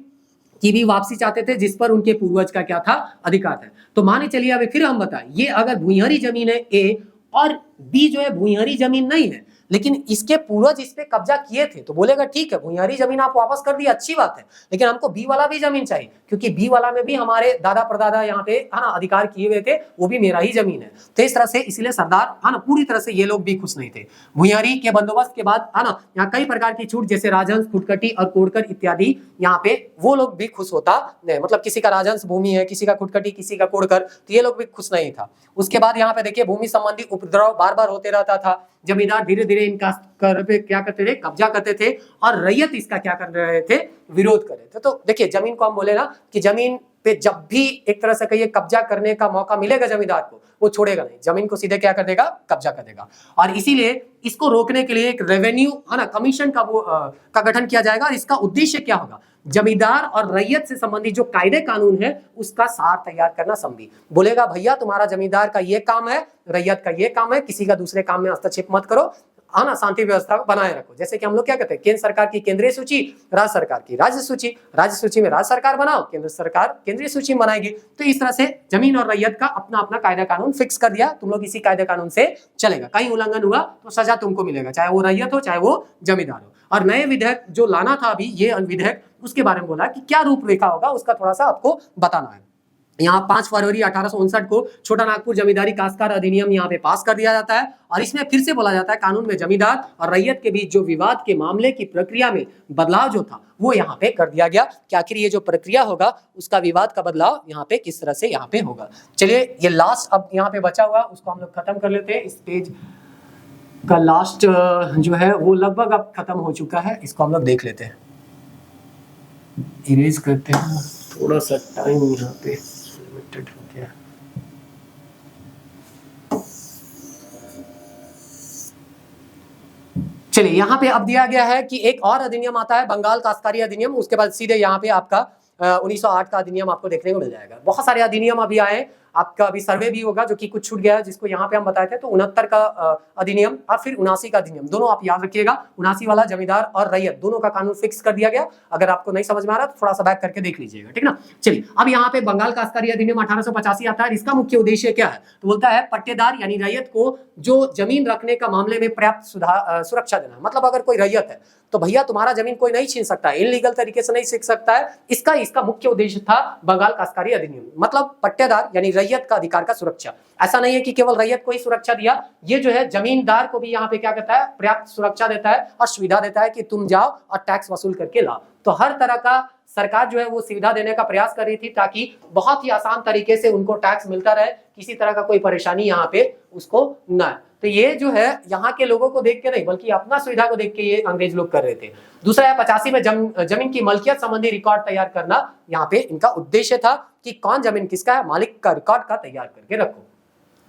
Speaker 1: की भी वापसी चाहते थे जिस पर उनके पूर्वज का क्या था, अधिकार था। तो माने चलिए अभी फिर हम बताएं, ये अगर भुइंहरी जमीन है ए और बी जो है भुइंहरी जमीन नहीं है, लेकिन इसके पूर्वज इस पे कब्जा किए थे, तो बोलेगा ठीक है भुइंहरी जमीन आप वापस कर दी, अच्छी बात है, लेकिन हमको बी वाला भी जमीन चाहिए, क्योंकि बी वाला में भी हमारे दादा परदादा यहाँ पे है ना अधिकार किए हुए थे, वो भी मेरा ही जमीन है। तो इस तरह से इसलिए सरदार है ना पूरी तरह से ये लोग भी खुश नहीं थे। भुइंहरी के बंदोबस्त के बाद है ना यहाँ कई प्रकार की छूट, जैसे राजहंस, खुटकटी और कोड़कर इत्यादि, यहाँ पे वो लोग भी खुश होता नहीं। मतलब किसी का राजहंस भूमि है, किसी का खुटकटी, किसी का कोड़कर, तो ये लोग भी खुश नहीं था। उसके बाद यहाँ पे देखिए भूमि संबंधी उपद्रव बार बार होते रहता था। जमींदार धीरे धीरे इनका कर पे क्या करते थे, कब्जा करते थे, और रैयत इसका क्या कर रहे थे, विरोध कर रहे थे। तो देखिए जमीन को हम बोले ना कि जमीन पे जब भी एक तरह से कहिए कब्जा करने का मौका मिलेगा जमींदार को, वो छोड़ेगा नहीं, जमीन को सीधे क्या कर देगा, कब्जा कर देगा। और इसीलिए इसको रोकने के लिए एक रेवेन्यू है ना कमीशन का वो का गठन किया जाएगा। और इसका उद्देश्य क्या होगा, जमींदार और रैयत से संबंधित जो कायदे कानून है उसका सार तैयार करना संधि। बोलेगा भैया तुम्हारा जमींदार का ये काम है, रैयत का ये काम है, किसी का दूसरे काम में हस्तक्षेप मत करो, है ना, शांति व्यवस्था बनाए रखो। जैसे कि हम लोग क्या कहते हैं, केंद्र सरकार की केंद्रीय सूची, राज्य सरकार की राज्य सूची, राज्य सूची में राज्य सरकार बनाओ, केंद्र सरकार केंद्रीय सूची बनाएगी। तो इस तरह से जमीन और रैयत का अपना अपना कायदा कानून फिक्स कर दिया, तुम लोग इसी कायदे कानून से चलेगा, कहीं उल्लंघन हुआ तो सजा तुमको मिलेगा, चाहे वो रैयत हो चाहे वो जमींदार हो। और नए विधेयक जो लाना था अभी ये विधेयक, उसके बारे में बोला कि क्या रूपरेखा होगा उसका थोड़ा सा आपको बताना है। यहाँ 5 फरवरी 1859 को छोटा नागपुर जमींदारी काश्तकार अधिनियम यहाँ पे पास कर दिया जाता है। और इसमें फिर से बोला जाता है कानून में जमींदार और रैयत के बीच जो विवाद के मामले की प्रक्रिया में बदलाव जो था वो यहाँ पे कर दिया गया कि आखिर ये जो प्रक्रिया होगा उसका विवाद का बदलाव यहाँ पे किस तरह से यहाँ पे होगा। चलिए ये लास्ट अब यहाँ पे बचा हुआ उसको हम लोग खत्म कर लेते हैं। इस पेज का लास्ट जो है वो लगभग अब खत्म हो चुका है, इसको हम लोग देख लेते हैं, इरेज करते हैं, थोड़ा सा टाइम यहाँ पे लिमिटेड हो गया। चलिए यहाँ पे अब दिया गया है कि एक और अधिनियम आता है बंगाल काश्तकारी अधिनियम, उसके बाद सीधे यहाँ पे आपका 1908 का अधिनियम आपको देखने को मिल जाएगा। बहुत सारे अधिनियम अभी आए आपका अभी सर्वे भी होगा जो कि कुछ छूट गया है, जिसको यहाँ पे हम बताए थे। तो 69 का अधिनियम और फिर 79 का अधिनियम, दोनों आप याद रखिएगा। 79 वाला जमींदार और रैयत दोनों का कानून फिक्स कर दिया गया। अगर आपको नहीं समझ में आ रहा तो थोड़ा सा बैक करके देख लीजिएगा, ठीक ना। चलिए, अब यहाँ पे बंगाल काश्तकारी अधिनियम 1885 आता है। इसका मुख्य उद्देश्य क्या है? तो बोलता है पट्टेदार यानी रैयत को जो जमीन रखने का मामले में पर्याप्त सुरक्षा देना। मतलब अगर कोई रैयत है तो भैया तुम्हारा जमीन कोई नहीं छीन सकता है, इनलीगल तरीके से नहीं सीख सकता है। इसका मुख्य उद्देश्य था बंगाल काश्तकारी अधिनियम, मतलब पट्टेदार यानी रैयत का अधिकार का सुरक्षा। ऐसा नहीं है कि केवल रैयत को ही सुरक्षा दिया, ये जो है जमींदार को भी यहाँ पे क्या कहता है, पर्याप्त सुरक्षा देता है और सुविधा देता है कि तुम जाओ और टैक्स वसूल करके लाओ। तो हर तरह का सरकार जो है वो सुविधा देने का प्रयास कर रही थी ताकि बहुत ही आसान तरीके से उनको टैक्स मिलता रहे, किसी तरह का कोई परेशानी यहाँ पे उसको ना है। तो ये जो है यहाँ के लोगों को देख के नहीं बल्कि अपना सुविधा को देख के ये अंग्रेज लोग कर रहे थे। दूसरा है 85 में जमीन की मलकियत संबंधी रिकॉर्ड तैयार करना। यहाँ पे इनका उद्देश्य था कि कौन जमीन किसका है, मालिक का रिकॉर्ड का तैयार करके रखो।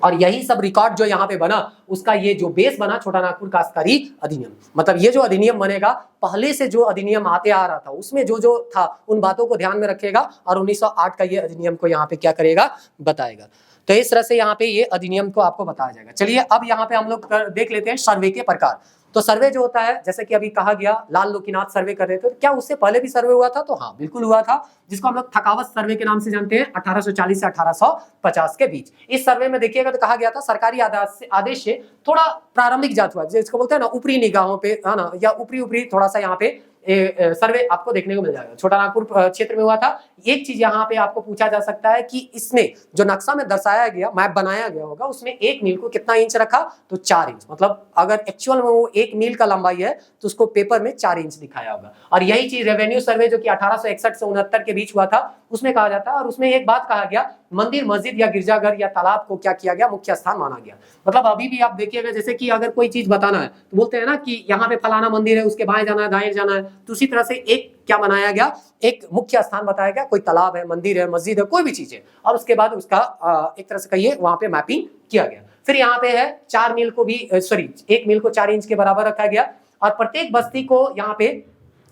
Speaker 1: और यही सब रिकॉर्ड जो यहाँ पे बना उसका ये जो बेस बना छोटा नागपुर काश्तकारी अधिनियम। मतलब ये जो अधिनियम बनेगा पहले से जो अधिनियम आते आ रहा था उसमें जो जो था उन बातों को ध्यान में रखेगा और 1908 का ये अधिनियम को यहाँ पे क्या करेगा, बताएगा। तो इस तरह से यहाँ पे ये अधिनियम को आपको बताया जाएगा। चलिए, अब यहाँ पे हम लोग देख लेते हैं सर्वे के प्रकार। तो सर्वे जो होता है, जैसे कि अभी कहा गया लाल लोकीनाथ सर्वे कर रहे थे, तो क्या उससे पहले भी सर्वे हुआ था? तो हाँ, बिल्कुल हुआ था, जिसको हम लोग थकावत सर्वे के नाम से जानते हैं, 1840 से 1850 के बीच। इस सर्वे में देखिएगा तो कहा गया था सरकारी आदेश से थोड़ा प्रारंभिक जांच हुआ, जिसको बोलते हैं ना ऊपरी निगाहों पे, है ना, या ऊपरी थोड़ा सा यहाँ पे सर्वे आपको देखने को मिल जाएगा। छोटा नागपुर क्षेत्र में हुआ था। एक चीज यहाँ पे आपको पूछा जा सकता है कि इसमें जो नक्शा में दर्शाया गया, मैप बनाया गया होगा, उसमें 1 मील को कितना इंच रखा? तो 4 इंच। मतलब अगर एक्चुअल में वो 1 मील का लंबाई है तो उसको पेपर में 4 इंच दिखाया होगा। और यही चीज रेवेन्यू सर्वे जो कि 1861 से 69 के बीच हुआ था उसमें कहा जाता है। और उसमें एक बात कहा गया, मंदिर, मस्जिद या गिरजाघर या तालाब को क्या किया गया, मुख्य स्थान माना गया। मतलब अभी भी आप देखिएगा, जैसे कि अगर कोई चीज बताना है तो बोलते हैं ना कि यहाँ पे फलाना मंदिर है, उसके बाएं जाना है, दाएं जाना है। तो उसी तरह से एक क्या बनाया गया, एक मुख्य स्थान बताया गया, कोई तालाब है, मंदिर है, मस्जिद है, कोई भी चीज है, और उसके बाद उसका एक तरह से कहिए वहां पे मैपिंग किया गया। फिर यहाँ पे है 4 मील को भी 1 मील को 4 इंच के बराबर रखा गया। और प्रत्येक बस्ती को यहाँ पे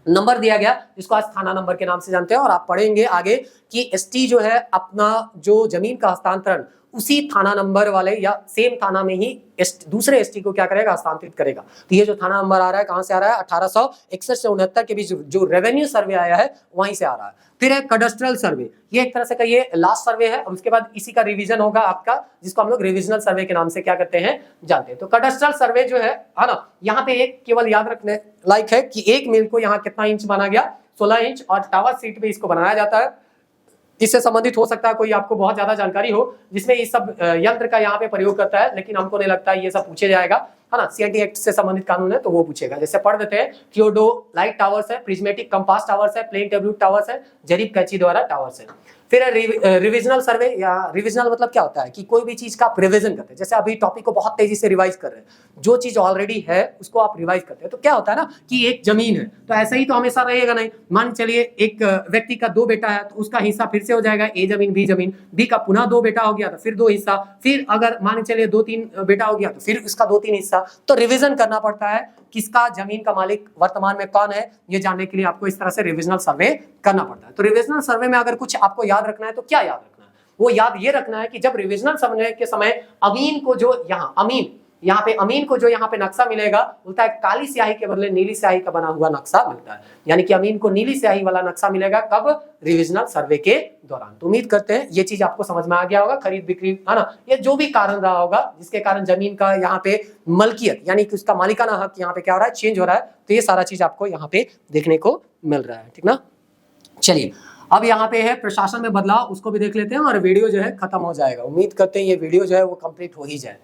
Speaker 1: नंबर दिया गया, जिसको आज थाना नंबर के नाम से जानते हैं। और आप पढ़ेंगे आगे कि एसटी जो है अपना जो जमीन का हस्तांतरण उसी थाना नंबर वाले या सेम थाना में ही दूसरे एसटी को क्या करेगा, हस्तांतरित करेगा। तो ये जो थाना नंबर आ रहा है कहां से आ रहा है, 1861 से 69 के बीच जो रेवेन्यू सर्वे आया है वहीं से आ रहा है। फिर है कडेस्ट्रल सर्वे, ये एक तरह से कहिए लास्ट सर्वे है, और उसके बाद इसी का रिवीजन होगा आपका, जिसको हम लोग रिविजनल सर्वे के नाम से क्या करते हैं, जानते हैं। तो कडेस्ट्रल सर्वे जो है ना, यहाँ पे एक केवल याद रखने लायक है कि 1 मील को यहाँ कितना इंच माना गया, 16 इंच, और टावर सीट पे इसको बनाया जाता है। इससे संबंधित हो सकता है कोई आपको बहुत ज्यादा जानकारी हो जिसमें इस सब यंत्र का यहाँ पे प्रयोग करता है, लेकिन हमको नहीं लगता है ये सब पूछे जाएगा, है ना। सीएनटी एक्ट से संबंधित कानून है तो वो पूछेगा। जैसे पढ़ देते हैं, थियोडोलाइट टावर्स है, प्रिज्मेटिक कंपास टावर्स है, प्लेन टेब्लू टावर्स है, जरीब कैची द्वारा टावर्स है। फिर रिविजनल सर्वे, या रिविजनल मतलब क्या होता है कि कोई भी चीज का आप रिविजन करते हैं। जैसे अभी टॉपिक को बहुत तेजी से रिवाइज कर रहे हैं, जो चीज ऑलरेडी है उसको आप रिवाइज करते हैं। तो क्या होता है ना कि एक जमीन है तो ऐसा ही तो हमेशा रहेगा नहीं। मान चलिए एक व्यक्ति का 2 बेटा है तो उसका हिस्सा फिर से हो जाएगा ए जमीन बी जमीन, बी का पुनः 2 बेटा हो गया तो फिर 2 हिस्सा, फिर अगर मान चलिए 2-3 बेटा हो गया तो फिर उसका 2-3 हिस्सा। तो रिविजन करना पड़ता है, किसका जमीन का मालिक वर्तमान में कौन है ये जानने के लिए आपको इस तरह से रिविजनल सर्वे करना पड़ता है। तो रिविजनल सर्वे में अगर कुछ आपको याद रखना है तो क्या याद रखना है, वो याद ये रखना है कि जब रिविजनल सर्वे के समय अमीन को जो यहाँ पे अमीन को जो यहाँ पे नक्शा मिलेगा, बोलता है काली स्याही के बदले नीली स्याही का बना हुआ नक्शा मिलता है। यानी कि अमीन को नीली स्याही वाला नक्शा मिलेगा कब, रिविजनल सर्वे के दौरान। तो उम्मीद करते हैं ये चीज आपको समझ में आ गया होगा। खरीद बिक्री, है ना, ये जो भी कारण रहा होगा जिसके कारण जमीन का यहाँ पे मलकियत यानी कि उसका मालिकाना हक यहाँ पे क्या हो रहा है, चेंज हो रहा है। तो ये सारा चीज आपको यहाँ पे देखने को मिल रहा है, ठीक ना। चलिए, अब यहाँ पे है प्रशासन में बदलाव, उसको भी देख लेते हैं और वीडियो जो है खत्म हो जाएगा। उम्मीद करते हैं ये वीडियो जो है वो कंप्लीट हो ही जाए।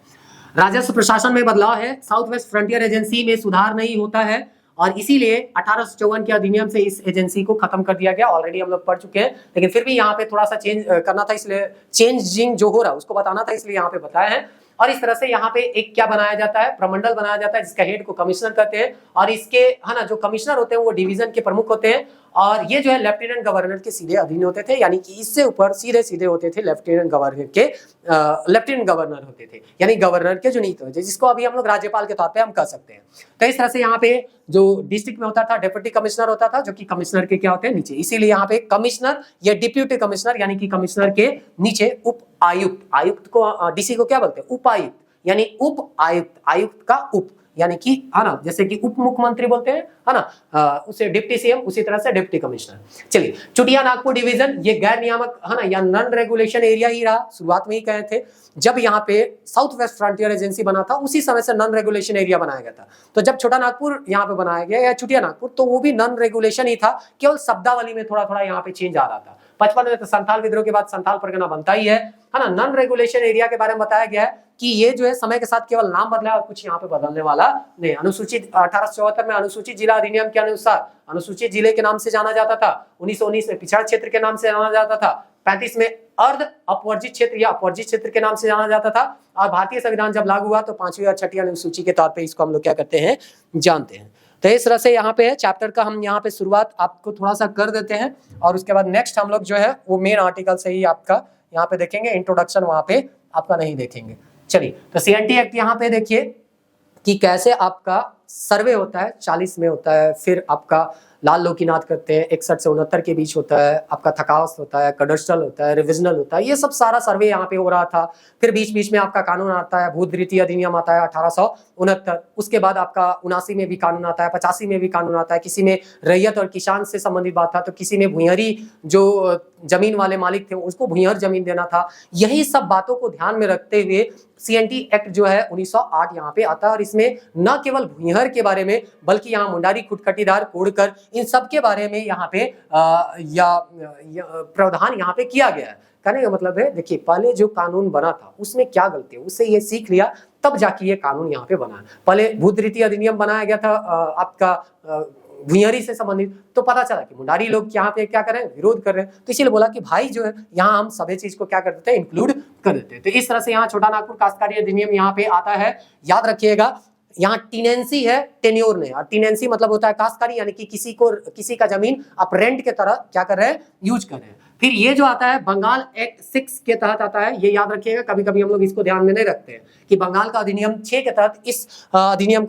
Speaker 1: राजस्व प्रशासन में बदलाव है, साउथ वेस्ट फ्रंटियर एजेंसी में सुधार नहीं होता है और इसीलिए 1854 के अधिनियम से इस एजेंसी को खत्म कर दिया गया। ऑलरेडी हम लोग पढ़ चुके हैं, लेकिन फिर भी यहाँ पे थोड़ा सा चेंज करना था, इसलिए चेंजिंग जो हो रहा है उसको बताना था, इसलिए यहाँ पे बताया है। और इस तरह से यहाँ पे एक क्या बनाया जाता है, प्रमंडल बनाया जाता है, जिसका हेड को कमिश्नर कहते हैं। और इसके, है ना, जो कमिश्नर होते हैं वो डिवीजन के प्रमुख होते हैं और ये जो है लेफ्टिनेंट गवर्नर के सीधे अधीन होते थे। यानी कि इससे ऊपर सीधे होते थे लेफ्टिनेंट गवर्नर होते थे, यानी गवर्नर के जो नीति होते, जिसको अभी हम लोग राज्यपाल के तौर पे हम कह सकते हैं। तो इस तरह से यहाँ पे जो डिस्ट्रिक्ट में होता था डिप्टी कमिश्नर होता था, जो कि कमिश्नर के क्या होते हैं, नीचे। इसीलिए यहाँ पे कमिश्नर या डिप्यूटी कमिश्नर यानी कि कमिश्नर के नीचे उप आयुक्त, आयुक्त को डीसी को क्या बोलते हैं? उपायुक्त, यानी उप आयुक्त, आयुक्त का उप, यानी कि है ना, जैसे कि उप मुख्यमंत्री बोलते हैं, है ना, उसे डिप्टी सीएम, उसी तरह से डिप्टी कमिश्नर। चलिए, चुटिया नागपुर डिवीजन ये गैर नियामक, है ना, या नॉन रेगुलेशन एरिया ही रहा। शुरुआत में ही कहे थे, जब यहाँ पे साउथ वेस्ट फ्रंटियर एजेंसी बना था उसी समय से नॉन रेगुलेशन एरिया बनाया गया था। तो जब छोटा नागपुर यहाँ पे बनाया गया या चुटिया नागपुर, तो वो भी नॉन रेगुलेशन ही था, केवल शब्दावली में थोड़ा थोड़ा यहाँ पे चेंज आ रहा था। 55 में तो संथाल विद्रोह के बाद संथाल परगना बनता ही है ना। नॉन रेगुलेशन एरिया के बारे में बताया गया है कि ये जो है समय के साथ केवल नाम बदला और कुछ यहाँ पे बदलने वाला नहीं। अनुसूचित 1874 में अनुसूचित जिला अधिनियम के अनुसार अनुसूचित जिले के नाम से जाना जाता था। 1919 में पिछड़ा क्षेत्र के नाम से जाना जाता था। 35 में अर्ध अपवर्जित क्षेत्र या अपवर्जित क्षेत्र के नाम से जाना जाता था। और भारतीय संविधान जब लागू हुआ तो 5वीं और 6वीं अनुसूची के तौर पर इसको हम लोग क्या करते हैं, जानते हैं। तो इस तरह से यहाँ पे चैप्टर का हम यहाँ पे शुरुआत आपको थोड़ा सा कर देते हैं और उसके बाद नेक्स्ट हम लोग जो है वो मेन आर्टिकल से ही आपका यहाँ पे देखेंगे, इंट्रोडक्शन वहाँ पे आपका नहीं देखेंगे। चलिए, तो सीएनटी एक्ट यहाँ पे देखिए कि कैसे आपका सर्वे होता है, 40 में होता है, फिर आपका लाल लोकीनाथ करते हैं 61 से 69 के बीच होता है, आपका थकावस्त होता है, कडस्ट्रल होता है, रिविजनल होता है, ये सब सारा सर्वे यहाँ पे हो रहा था। फिर बीच बीच में आपका कानून आता है, भूतवृत्ति अधिनियम आता है 1869, उसके बाद आपका 79 में भी कानून आता है, 85 में भी कानून आता है। किसी में रैयत और किसान से संबंधित बात था, तो किसी में भुइंरी जो जमीन वाले मालिक थे उसको भुइंर जमीन देना था। यही सब बातों को ध्यान में रखते हुए सीएनटी एक्ट जो है 1908 यहाँ पे आता है और इसमें न केवल भुइंर के बारे में बल्कि यहाँ मुंडारी, खुटखटीदार, कोड़कर, इन सब के बारे में यहाँ पे प्रावधान यहाँ पे किया गया है। कहने का मतलब है, देखिए पहले जो कानून बना था उसमें क्या गलती है, उससे ये सीख लिया, तब जाके ये कानून यहाँ पे बना। पहले भूतवृत्ति अधिनियम बनाया गया था आपका भुइंरी से संबंधित, तो पता चला कि मुंडारी लोग यहाँ पे क्या कर रहे हैं, विरोध कर रहे हैं। तो इसीलिए बोला कि भाई जो है यहाँ हम सभी चीज को क्या कर देते हैं, इंक्लूड कर देते हैं। तो इस तरह से यहाँ छोटा नागपुर काश्तकारी अधिनियम यहाँ पे आता है। याद रखिएगा, यहाँ टीनेंसी है, टेन्योर नहीं। और टीनेंसी मतलब होता है काश्तकारी, यानी कि किसी का जमीन आप रेंट के तरह क्या कर रहे हैं, यूज कर रहे हैं। फिर ये जो आता है बंगाल एक्ट 6 के तहत आता है, ये याद रखिएगा, कभी कभी हम लोग इसको ध्यान में नहीं रखते हैं कि बंगाल का अधिनियम 6 के तहत इस अधिनियम